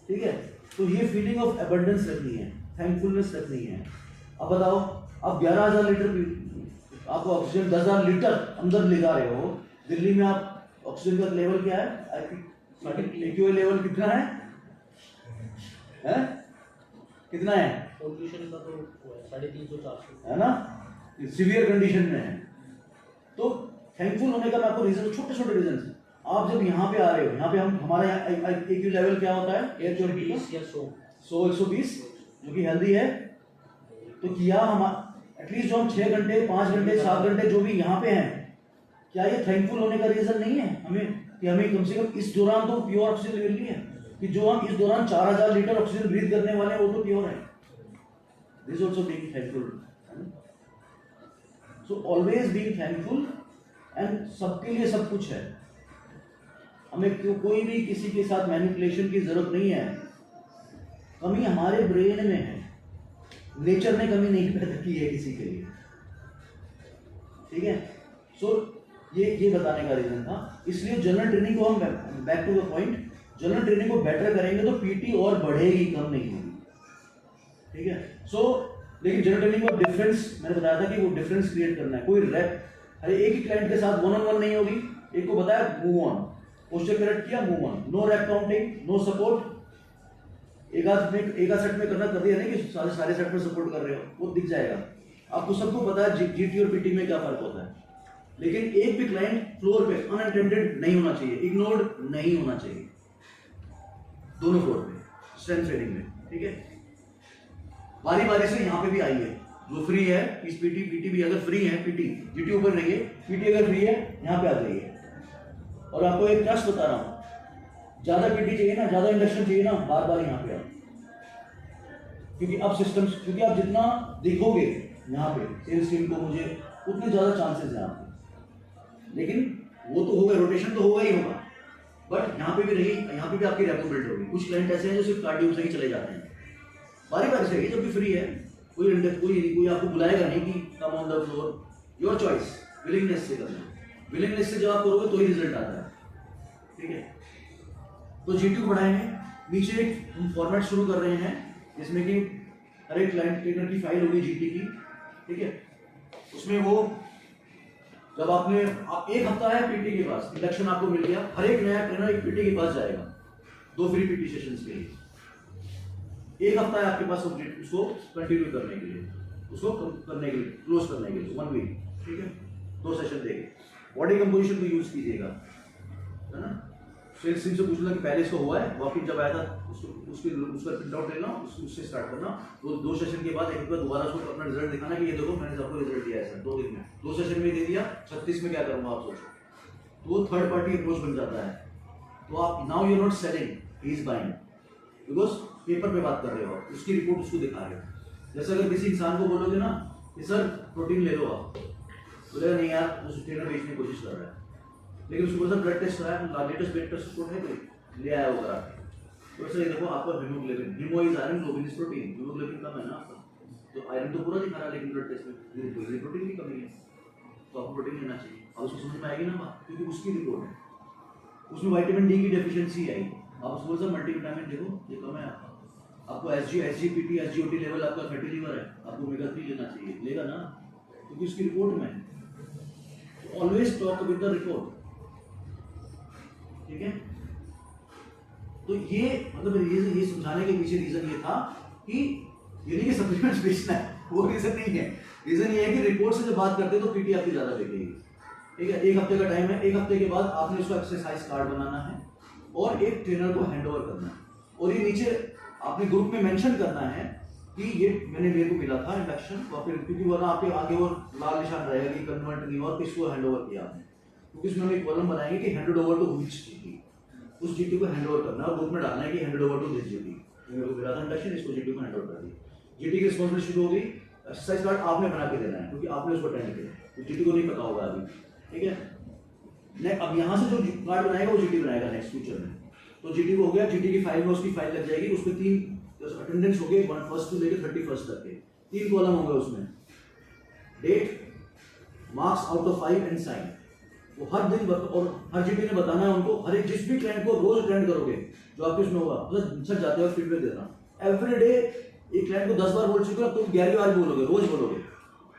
ठीक है। तो ये फीलिंग ऑफ एबंडेंस रखनी है, थैंकफुलनेस रखनी है। अब बताओ, आप 11,000 लीटर आपको ऑक्सीजन 10,000 लीटर अंदर ले जा रहे हो, दिल्ली में आप ऑक्सीजन का लेवल क्या है, एक्यूआई लेवल कितना है? कितना है? पोल्यूशन का तो 350-400 है ना, सीवियर कंडीशन में है। तो थैंकफुल होने का मैं आपको रीजन, छोटे छोटे रीजन। आप जब यहाँ पे आ रहे हो, यहाँ पे हमारे यहाँ एक्यू लेवल क्या होता है, एयर प्योरिटी का 100-120 जो कि हेल्दी है। तो किया हम एटलीस्ट जो हम 6 घंटे 5 घंटे 7 घंटे जो भी यहाँ पे हैं, क्या ये थैंकफुल होने का रीजन नहीं है हमें कि हमें कम से कम इस दौरान तो प्योर ऑक्सीजन मिल रही है, कि जो हम इस दौरान 4,000 लीटर ऑक्सीजन ब्रीथ करने वाले हैं वो तो प्योर है। This also being thankful. So always being thankful, and सबके लिए सब कुछ है। हमें कोई भी किसी के साथ मैनिपुलेशन की जरूरत नहीं है। कमी हमारे ब्रेन में है, नेचर ने कमी नहीं पैदा की है किसी के लिए, ठीक है। सो ये बताने का रीजन था। इसलिए जनरल ट्रेनिंग को हम back to the point, general training को बेटर करेंगे तो पीटी और बढ़ेगी, कम नहीं होगी, ठीक है। सो लेकिन जनरल ट्रेनिंग का डिफरेंस मैंने बताया था कि वो डिफरेंस क्रिएट करना है। कोई रैप अरे एक ही क्लाइंट के साथ 1-on-1 नहीं होगी। एक को बताया मूव ऑन, पोस्चर करेक्ट किया, move on, no rep counting, no support. एक आध सेट में करना, कर दिया नहीं कि सारे सेट में सपोर्ट कर रहे हो, वो दिख जाएगा आपको। सबको पता है जीटी और पीटी में क्या फर्क होता है। लेकिन एक भी क्लाइंट फ्लोर पे अनअटेंडेड नहीं होना चाहिए, इग्नोर्ड नहीं होना चाहिए, दोनों फ्लोर पे स्ट्रेंथ ट्रेनिंग में, ठीक है। बारी बारी से यहाँ पे भी आइए, जो फ्री है इस पीटी भी अगर फ्री है, पीटी जीटी ऊपर रहिए, पीटी अगर फ्री है यहाँ पे आ जाइए। और आपको एक ट्रस्ट बता रहा हूँ, ज्यादा पीटी चाहिए ना, ज्यादा इंडक्शन चाहिए ना, बार बार यहाँ पे आओ, क्योंकि अब सिस्टम्स, क्योंकि आप जितना देखोगे यहाँ पे सेल्स टीम को मुझे, उतने ज्यादा चांसेस हैं आपके। लेकिन वो तो होगा, रोटेशन तो होगा ही होगा, बट यहाँ पे भी रही, यहाँ पे भी आपकी रेपो बिल्ड होगी। कुछ क्लाइंट ऐसे हैं जो सिर्फ कार्डियो से ही चले जाते हैं, बारी बारी से, जब भी फ्री है, कोई आपको बुलाएगा नहीं कि come on the floor, your choice, willingness से करना। विलिंगनेस से जब आप करोगे तो ही रिजल्ट आता है, ठीक है। तो जीटी को बढ़ाएंगे। नीचे एक हम फॉर्मेट शुरू कर रहे हैं जिसमें कि हर एक क्लाइंट ट्रेनर की फाइल होगी जीटी की, ठीक है। उसमें वो जब आप एक हफ्ता है पीटी के पास, इंडक्शन आपको मिल गया, हर एक नया ट्रेनर एक पीटी के पास जाएगा 2 फ्री पीटी सेशंस के लिए। एक हफ्ता है आपके पास उसको कंटिन्यू करने के लिए, उसको करने के लिए, क्लोज करने के लिए 1 वीक, ठीक है। 2 सेशन देंगे, बॉडी कंपोजिशन को यूज कीजिएगा, है ना। सेल्स टीम से पूछना कि पहले इसको हुआ है, वॉक इन जब आया था उसका प्रिंट आउट लेना, उससे स्टार्ट करना। तो 2 सेशन के बाद एक बार दोबारा उसको अपना रिजल्ट दिखाना कि ये देखो मैंने सबको रिजल्ट दिया है सर 2 दिन में, 2 सेशन में दे दिया, 36 में क्या करूँगा आप सोचो। तो वो थर्ड पार्टी अप्रोच बन जाता है। तो आप now you not selling, he is buying, because paper पे बात कर रहे हो आप, उसकी रिपोर्ट उसको दिखा रहे हो। जैसे अगर किसी इंसान को बोलोगे ना कि सर प्रोटीन ले लो आप, बोलेगा नहीं यार उस ट्रेनर बेचने की कोशिश कर रहा है, लेकिन उसको बोला ब्लड टेस्ट कराया, लेटेस्ट ब्लड टेस्ट रिपोर्ट है कोई, ले आया वो करा। तो सर ये देखो आपका haemoglobin, haemo is iron, globin is protein, haemoglobin कम है ना आपका, तो आयरन तो पूरा दिखा रहा है, लेकिन ब्लड टेस्ट में प्रोटीन की कमी है, तो आपको प्रोटीन लेना चाहिए। और उसको समझ में आएगी ना बात, क्योंकि उसकी रिपोर्ट है, उसमें विटामिन डी की डेफिशिएंसी आई, आप उसको बोल सर मल्टीविटामिन देखो ये कम है आपको SGPT SGOT लेवल आपका फैटी लीवर है, आपको ओमेगा 3 लेना चाहिए, लेगा ना, क्योंकि उसकी रिपोर्ट में है। Always talk with the report, ठीक है। तो ये मतलब ये समझाने के पीछे रीजन ये था कि ये नहीं कि सप्लीमेंट्स बेचना है, वो रीजन नहीं है। रीजन ये है कि रिपोर्ट से जब बात करते हैं तो पीटी आपकी ज्यादा बिकेगी, ठीक है। 1 हफ्ते का टाइम है, 1 हफ्ते के बाद आपने उसको एक्सरसाइज कार्ड बनाना है और एक ट्रेनर को हैंड ओवर करना है, और ये नीचे आपने ग्रुप में मेंशन करना है कि ये मेरे को मिला था इंडक्शन, और फिर क्योंकि वरना आपके आगे वो लाल निशान रहेगा कि कन्वर्ट नहीं हुआ, किसको हैंड ओवर किया आपने, क्योंकि इसमें हम एक कॉलम बनाएंगे कि handed over to which GT, उस जीटी को हैंड ओवर करना है और ग्रुप में डालना है कि handed over to this GT, मेरे को मिला था इंडक्शन, इसको जीटी को हैंड ओवर कर दिया। जीटी की रिस्पांसिबिलिटी शुरू हो गई, एक्सरसाइज कार्ड आपने बना के देना है क्योंकि आपने उसको अटेंड किया, तो जीटी को नहीं पता होगा अभी, ठीक है। अब यहाँ से जो कार्ड बनाएगा वो जीटी बनाएगा नेक्स्ट फ्यूचर में। तो जीटी को हो गया, जीटी की फाइल में उसकी फाइल लग जाएगी, उसमें 3 अटेंडेंस हो गए, 1 से लेकर 31 तक के 3 कॉलम होंगे उसमें, date, marks out of 5 and sign. वो हर दिन और हर जीटी ने बताना है उनको, हर एक जिस भी क्लाइंट को रोज अटेंड करोगे जो आपके उसमें होगा, मतलब सर जाते वक्त फीडबैक देना एवरी डे। एक क्लाइंट को 10 बार बोल चुके हो तुम 11वीं बार बोलोगे, रोज बोलोगे,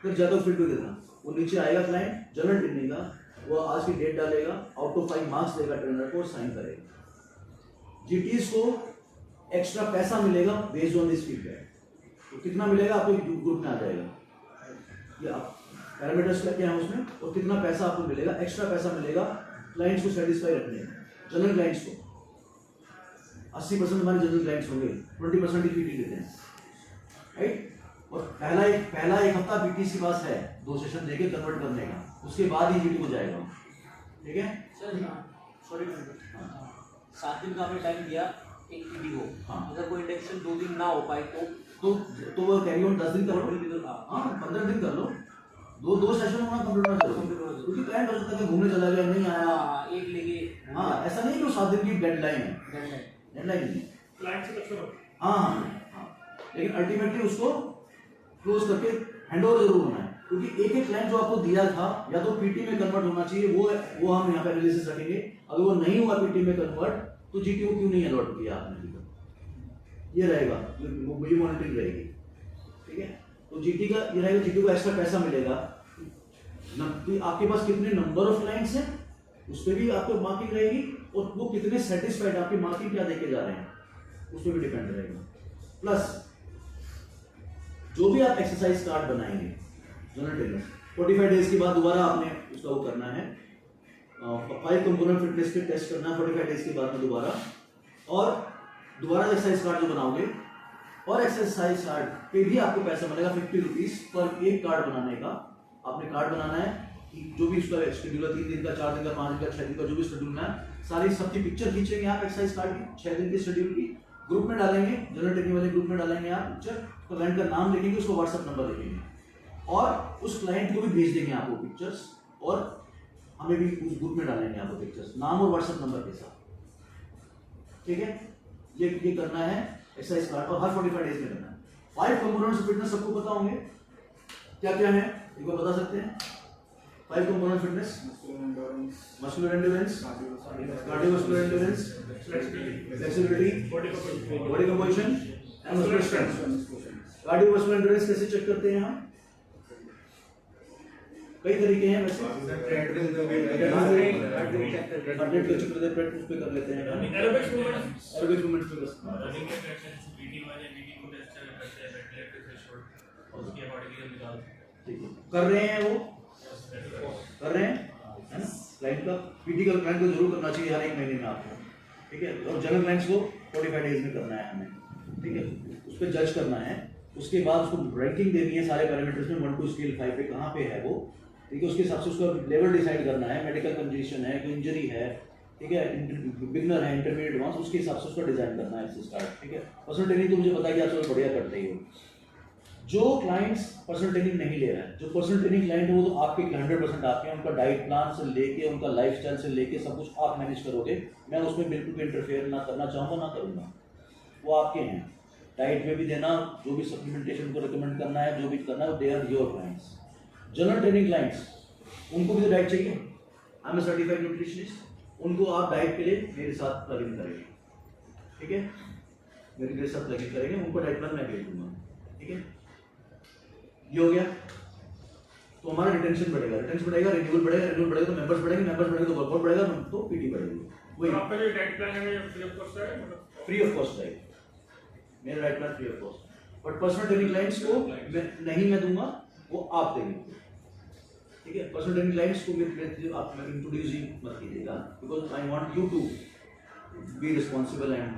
फिर जाते वक्त फीडबैक देना। वो नीचे आएगा क्लाइंट जर्नल ट्रेनिंग का, वो आज की डेट डालेगा, आउट ऑफ 5 मार्क्स देगा ट्रेनर को और साइन करेगा। जीटीज को एक्स्ट्रा पैसा मिलेगा बेस्ड ऑन दिस फीडबैक, तो कितना मिलेगा आपको ग्रुप में आ जाएगा, ये आप पैरामीटर्स क्या है उसमें, और कितना पैसा आपको मिलेगा, एक्स्ट्रा पैसा मिलेगा क्लाइंट्स को सेटिस्फाई रखने में। जनरल क्लाइंट्स को 80% हमारे जनरल क्लाइंट्स होंगे, 20% ही पीटी लेते हैं, राइट। और पहला एक हफ्ता पीटी के पास है 2 सेशन देके कन्वर्ट करने का, उसके बाद ही जीटी को जाएगा, ठीक है। सर सॉरी 7 दिन का आपने टाइम दिया एक पीटी को, हाँ। अगर कोई इंडक्शन 2 दिन ना हो पाए तो वो कैरी ऑन 10 दिन कर लो, हाँ 15 दिन कर लो, दो सेशन होना कंप्लीट होना चाहिए, क्योंकि क्लाइंट हो सकता है कि घूमने चला गया नहीं आया, एक लेके, हाँ ऐसा नहीं कि वो 7 दिन की डेडलाइन है, डेडलाइन नहीं है, क्लाइंट से करो, हाँ, लेकिन अल्टीमेटली उसको क्लोज करके हैंड ओवर जरूर होना है, क्योंकि एक एक क्लाइंट जो आपको दिया था या तो पीटी में कन्वर्ट होना चाहिए, वो हम यहाँ पे एनालिसिस रखेंगे। अगर वो नहीं हुआ पीटी में कन्वर्ट तो जीटी को क्यों नहीं अलॉट किया आपने, ये रहेगा, ये मॉनिटरिंग रहेगी, ठीक है। तो जीटी का ये रहेगा, जीटी को एक्स्ट्रा पैसा मिलेगा, आपके पास कितने नंबर ऑफ क्लाइंट्स हैं उस पर भी आपको मार्किंग रहेगी, और वो कितने सेटिस्फाइड आपकी मार्किंग क्या देके जा रहे हैं उस पर भी डिपेंड रहेगा। प्लस जो भी आप एक्सरसाइज कार्ड बनाएंगे जनरल ट्रेनर, 45 डेज के बाद दोबारा आपने उसका वो करना है, 5 कंपोनेंट फिटनेस के टेस्ट करना है 45 डेज के बाद में दोबारा, और दोबारा एक्सरसाइज कार्ड जो बनाओगे, और एक्सरसाइज कार्ड पे भी आपको पैसा मिलेगा 50 रुपीज पर एक कार्ड बनाने का। आपने कार्ड बनाना है कि जो भी उसका शेड्यूल है, 3 दिन का, 4 दिन का, 5 दिन का, 6 दिन का, जो भी शेड्यूल है, सारी सबकी पिक्चर खींचेंगे आप एक्सरसाइज कार्ड की, 6 दिन के शेड्यूल की, ग्रुप में डालेंगे, जनरल ट्रेनिंग वाले ग्रुप में डालेंगे आप पिक्चर, तो क्लाइंट का नाम लिखेंगे, उसको व्हाट्सएप नंबर लिखेंगे, और उस क्लाइंट को भी भेज देंगे आपको पिक्चर्स, और हमें भी उस ग्रुप में डालेंगे आपको पिक्चर्स, नाम और व्हाट्सएप नंबर के साथ, ठीक है। ये करना है एक्सरसाइज कार्ड, और हर 45 डेज में करना है। 5 कंपोनेंट्स ऑफ फिटनेस सबको पता होंगे क्या क्या है, एक बार बता सकते हैं? 5 component fitness, muscular endurance, cardiovascular endurance, flexibility, body composition and muscular strength. Cardiovascular endurance कैसे चेक करते हैं हम? कई तरीके हैं वैसे, हार्ट रेट को चेक कर लेते हैं, एरोबिक्स मूवमेंट, एरोबिक्स मूवमेंट्स पे बस रनिंग के ट्रैक्शन पीटी वाले पीटी को टेस्ट करते हैं, वेंटिलेटर थ्रेशोल्ड उसके अकॉर्डिंगली हम निकालते हैं, ठीक है। कर रहे हैं वो, कर रहे हैं, है ना। क्लाइंट का पीटी का क्लाइंट को जरूर करना चाहिए हर 1 महीने में आपको, ठीक है। और जनरल क्लाइंट्स को 45 डेज में करना है हमें, ठीक है, उस पर जज करना है। उसके बाद उसको रैंकिंग देनी है सारे पैरामीटर्स में 1 to स्केल 5 पे कहाँ पे है वो, ठीक है। उसके हिसाब से उसका लेवल डिसाइड करना है, मेडिकल कंडीशन है, कोई इंजरी है, ठीक है, बिगनर है, इंटरमीडिएट, एडवांस, उसके हिसाब से उसका डिजाइन करना है इससे स्टार्ट, ठीक है। पर्सनल ट्रेनिंग तो मुझे पता है कि आप सब बढ़िया करते ही हो। जो क्लाइंट्स पर्सनल ट्रेनिंग नहीं ले रहा है, जो पर्सनल ट्रेनिंग क्लाइंट है वो तो आपके 100% आपके हैं, उनका डाइट प्लान से लेके उनका लाइफस्टाइल से लेके सब कुछ आप मैनेज करोगे। मैं उसमें बिल्कुल भी इंटरफेयर ना करना चाहूँगा, ना करूँगा, वो आपके हैं। डाइट में भी देना, जो भी सप्लीमेंटेशन को रिकमेंड करना है, जो भी करना है, they are your clients. General training clients, उनको भी तो डाइट चाहिए। I am a certified nutritionist, उनको आप डाइट के लिए मेरे साथ प्लग इन करेंगे, ठीक है, मेरे साथ प्लग इन करेंगे, उनको डाइट प्लान मैं भेज दूंगा, ठीक है। ये हो गया, तो हमारा रिटेंशन बढ़ेगा, रिटेंशन बढ़ेगा, रिन्यूअल बढ़ेगा तो मेंबर्स बढ़ेंगे तो वर्कआउट बढ़ेगा तो पीटी बढ़ेगी। वही आपका जो डाइट प्लान है फ्री ऑफ कॉस्ट है, मतलब फ्री ऑफ कॉस्ट है मेरा diet plan, free of cost. But personal training clients को मैं दूंगा, वो आप देंगे, ठीक है। पर्सनल ट्रेनिंग क्लाइंट्स को आप इंट्रोड्यूस ही मत कीजिएगा, because I want you to be responsible and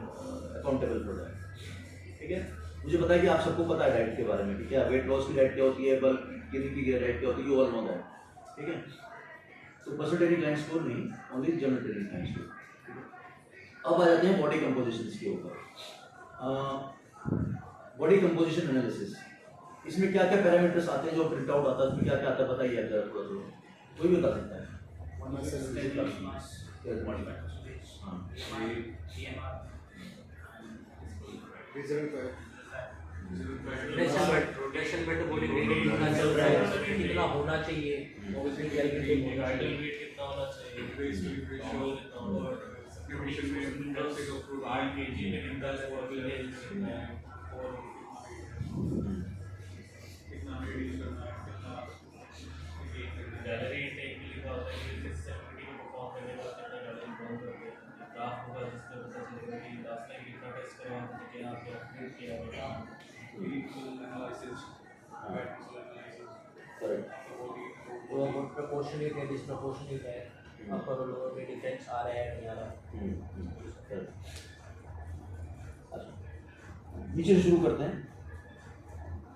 accountable for that, ठीक है। मुझे पता है कि आप सबको पता है डाइट के बारे में कि क्या वेट लॉस की डाइट क्या होती है, बल्क गिनिंग की डाइट क्या होती है, यू ऑल नो दैट, ठीक है। तो पर्सनल ट्रेनिंग क्लाइंट्स को नहीं, ओनली जनरल ट्रेनिंग क्लाइंट्स को। अब आ जाते हैं बॉडी कंपोजिशन के ऊपर। बॉडी कंपोजिशन एनालिसिस, इसमें क्या क्या पैरामीटर्स आते हैं, जो प्रिंट आउट आता है उसमें क्या क्या आता है बताइए आप जरा, कोई भी बता सकता है। रोटेशन मेटाबॉलिक रेट कितना चल रहा है, कितना होना चाहिए, ऑब्वियसली कैलकुलेट होगा, आइडल वेट कितना होना चाहिए, वेट टू वेट रेशियो कितना होना चाहिए, न्यूट्रिशन में इंडेक्स से go through 8 kg में कितना कितना और कितना वेट यूज करना है, कितना कैलोरी इनटेक लिखा होता है कि किस एक्टिविटी को परफॉर्म करने का कितना कैलोरी बर्न करते हैं, ग्राफ होगा जिसमें पता चलेगा कि लास्ट टाइम कितना टेस्ट करवाया था, क्या आपने अपडेट किया होगा, एनालिसिस, वो प्रपोर्शनेट है, डिसप्रपोर्शनेट है, अपर और लोअर में डिफरेंस आ रहा है नहीं आ रहा। नीचे से शुरू करते हैं।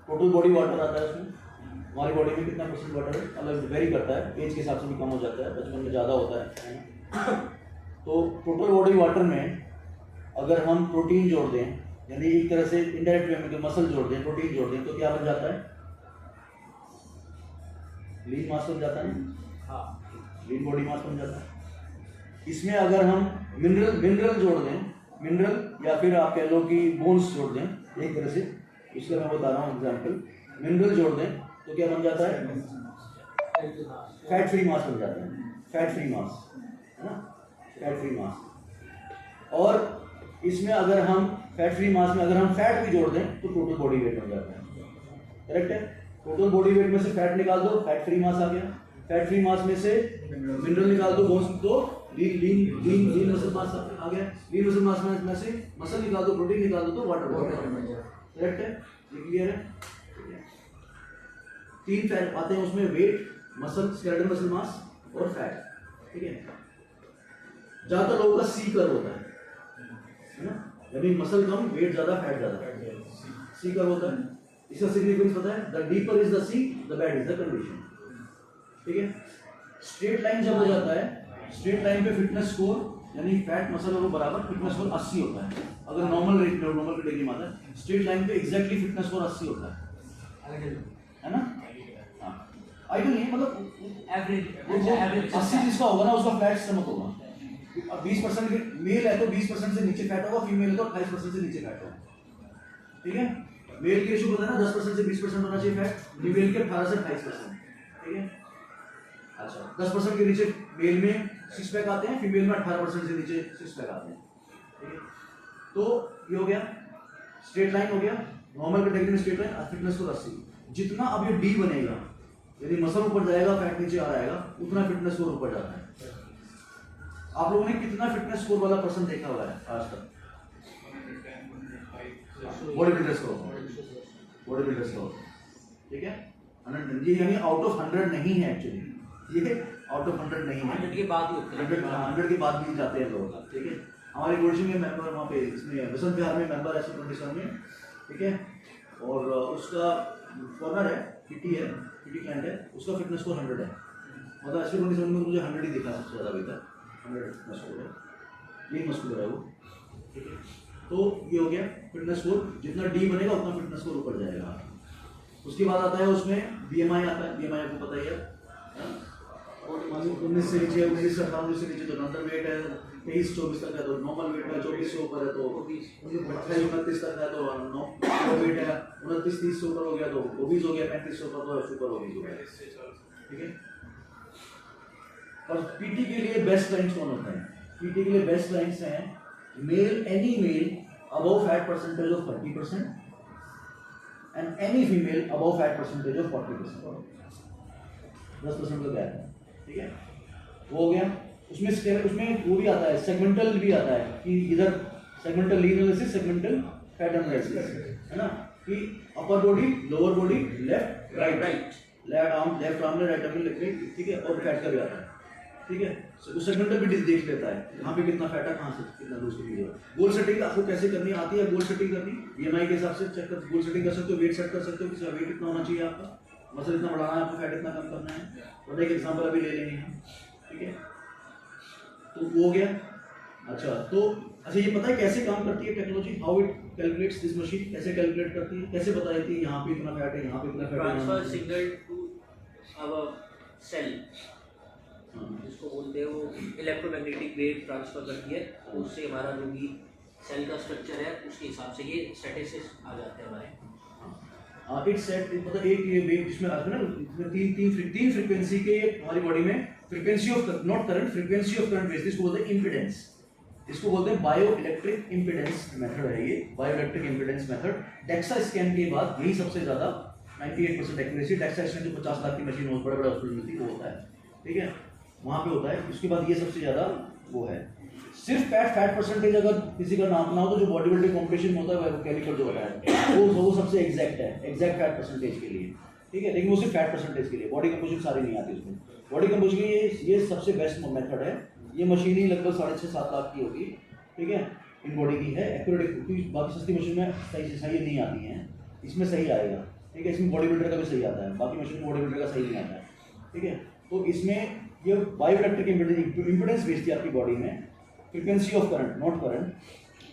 टोटल बॉडी वाटर आता है उसमें, हमारी बॉडी में कितना % वाटर है, अलग वेरी करता है, एज के हिसाब से भी कम हो जाता है, बचपन में ज़्यादा होता है ना। तो टोटल बॉडी वाटर में अगर हम प्रोटीन जोड़ दें, यानी एक तरह से इनडायरेक्ट वे में मसल जोड़ दें, प्रोटीन जोड़ दें, तो क्या बन जाता है, लीन मास बन जाता है। हाँ, लीन बॉडी मास बन जाता है। इसमें अगर हम मिनरल जोड़ दें, मिनरल या फिर आप कह लो कि बोन्स जोड़ दें, एक तरह से इसका मैं बता रहा हूँ एग्जाम्पल, मिनरल जोड़ दें तो क्या बन जाता है, फैट फ्री मास बन जाता है, फैट फ्री मास है ना, फैट फ्री मास। और इसमें अगर हम फैट फ्री मास में अगर हम फैट भी जोड़ दें तो टोटल बॉडी वेट बन जाता है, करेक्ट है। टोटल बॉडी वेट में से फैट निकाल दो, फैट फ्री मास आ गया, फैट फ्री मास में से मिनरल निकाल दो, बोन्स तो लीन मसल मास आ गया, लीन मसल मास में से मसल निकाल दो, प्रोटीन निकाल दो तो वाटर बन गया, करेक्ट है, ये क्लियर है। 3 फैट आते हैं उसमें, weight, muscle, skeletal muscle mass और फैट, ठीक है। ज्यादातर लोगों का सी कर्व होता है ना, यानी मसल कम, वेट ज्यादा, फैट ज्यादा, सी कर्व होता है। इसका सिग्निफिकेंस पता है, the deeper is the see the bad is the condition, ठीक है। स्ट्रेट लाइन जब हो जाता है, स्ट्रेट लाइन पे फिटनेस स्कोर यानी फैट मसल और बराबर फिटनेस स्कोर 80 होता है, अगर नॉर्मल कैटेगरी में आता है। स्ट्रेट लाइन पे एग्जैक्टली फिटनेस स्कोर 80 होता है ना। हाँ, आइडियल नहीं, मतलब एवरेज 80 जिसका होगा ना उसका फैट स्टमक होगा। अब 20% के मेल है तो 20% से नीचे फैट होगा, फीमेल है तो 28% से नीचे फैट होगा, ठीक है। मेल की रेशियो पता है ना, 10% से 20% होना चाहिए फैट, फीमेल के 18 से 28%, ठीक है। अच्छा, 10% के नीचे मेल में 6 पैक आते हैं, फीमेल में 18% से नीचे 6 पैक आते हैं, ठीक है। तो ये हो गया, स्ट्रेट लाइन हो गया, नॉर्मल कैटेगरी में स्ट्रेट लाइन, फिटनेस को 80। जितना अब ये डी बनेगा, यदि मसल ऊपर जाएगा, फैट नीचे आ जाएगा, उतना फिटनेस स्कोर ऊपर जाता है। आप लोगों ने कितना फिटनेस स्कोर वाला पर्सन देखा हुआ है आज तक? बॉडी बिल्डर्स को, बॉडी बिल्डर्स को, ठीक है। 100, ये यानी आउट ऑफ 100 नहीं है एक्चुअली, ये आउट ऑफ 100 नहीं है, 100 के बाद ही होते हैं, 100 के बाद भी जाते हैं लोग, ठीक है। हमारे गोल्ड में मेंबर वहाँ पे इसमें बसंत विहार में मेंबर है 27 में, ठीक है। और उसका कॉर्नर है, पीटी क्लाइंट है, उसका फिटनेस स्कोर 100 है। मतलब ऐसे 27 में मुझे 100 ही दिखा सबसे ज़्यादा अभी तक, 100 फिटनेस स्कोर है, क्लीन मस्कुलर है वो, ठीक है। तो ये हो गया फिटनेस स्कोर, जितना डी बनेगा उतना फिटनेस स्कोर ऊपर जाएगा। उसके बाद आता है उसमें BMI आता है, BMI आपको पता ही है, और 19 से नीचे, 19 से 18 से नीचे तो अंडर वेट है, 23-24 तक है तो नॉर्मल वेट है, 24 से ऊपर है तो 28-29 तक है तो लो वेट है, 29-30 से ऊपर हो गया तो ओबीज हो गया, 35 से ऊपर तो सुपर ओबीज हो गया, ठीक है। और पीटी के लिए बेस्ट लाइन्स कौन होता है? पीटी के लिए बेस्ट लाइन्स हैं male, any male above fat percentage of 30% and any female above fat percentage of 40%, 10% का गैप है, ठीक है। वो हो गया। उसमें वो भी आता है, सेगमेंटल भी आता है कि इधर सेगमेंटल लीन एनालिसिस, सेगमेंटल फैट एनालिसिस, है ना, कि upper body, lower body, left right, left arm में, राइट आर्म में, ठीक है, और फैट का भी आता है, ठीक है। वो सेगमेंटल भी देख लेता है कहाँ पे कितना फैट है, कहाँ से कितना लूज करनी है। गोल सेटिंग आपको कैसे करनी आती है? गोल सेटिंग करनी BMI के हिसाब से चेक कर, गोल सेटिंग कर सकते हो, वेट सेट कर सकते हो कि वेट कितना होना चाहिए आपका, मसल इतना बढ़ाना है आपको, फैट इतना कम करना है। और एक एग्जांपल अभी ले लेंगे हम, ठीक है। तो वो हो गया। अच्छा ये पता है कैसे काम करती है technology? How it calculates this machine, कैसे कैलकुलेट करती है, कैसे बता देती है यहाँ पे इतना फैट है, यहाँ पे इतना फैट है? Transfer signal to our cell, जिसको बोलते हैं वो इलेक्ट्रोमैग्नेटिक वेव ट्रांसफर करती है, उससे हमारा जो भी सेल का स्ट्रक्चर है उसके हिसाब से ये स्टैटिस्टिक्स आ जाते हैं हमारे। इट्स सेट, मतलब एक ये वेव जिसमें आता है ना, तीन फ्रीक्वेंसी के हमारी बॉडी में, frequency of not current, frequency of current based, इसको बोलते हैं इम्पीडेंस, इसको बोलते हैं बायो इलेक्ट्रिक इम्पीडेंस मेथड है ये, bio electric impedance method. DEXA scan के बाद यही सबसे ज़्यादा 98% एक्यूरेसी, डेक्सा स्कैन जो 50 लाख की मशीन हो, बड़े बड़े हॉस्पिटल में थी वो होता है, ठीक है, वहाँ पे होता है। उसके बाद ये सबसे ज़्यादा वो है। सिर्फ फैट परसेंटेज अगर किसी का नापना हो तो जो बॉडी बिल्डिंग कॉम्पिटिशन होता है वो कैलिपर जो होता है वो सबसे एग्जैक्ट है, एग्जैक्ट फैट परसेंटेज के लिए, ठीक है। लेकिन वो सिर्फ फैट परसेंटेज के लिए, बॉडी कंपोजिशन सारी नहीं आती उसमें। बॉडी कंपोजिशन के लिए ये सबसे बेस्ट मेथड है। ये मशीन ही लगभग 6.5-7 लाख की होगी, ठीक है, इन बॉडी की है एक्यूरेट, क्योंकि बाकी सस्ती मशीन में सही नहीं आती हैं, इसमें सही आएगा, ठीक है। इसमें बॉडी बिल्डर का भी सही आता है, बाकी मशीन में बॉडी बिल्डर का सही नहीं आता है, ठीक है। तो इसमें ये बायो इलेक्ट्रिक इम्पीडेंस भेजती है आपकी बॉडी में, frequency of current not current,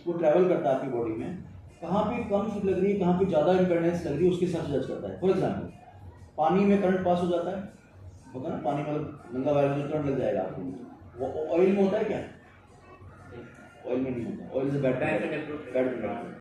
वो ट्रैवल करता है आपकी बॉडी में, कहाँ पे कम लग रही है, कहाँ पे ज़्यादा इम्पीडेंस लग रही है, उसके हिसाब से जज करता है। फॉर एग्जाम्पल पानी में करंट पास हो जाता है, होता है ना, पानी में गंगा वायर में करंट लग जाएगा आपको। वो ऑयल में होता है क्या? ऑयल में नहीं होता, ऑयल इज बैड कंडक्टर।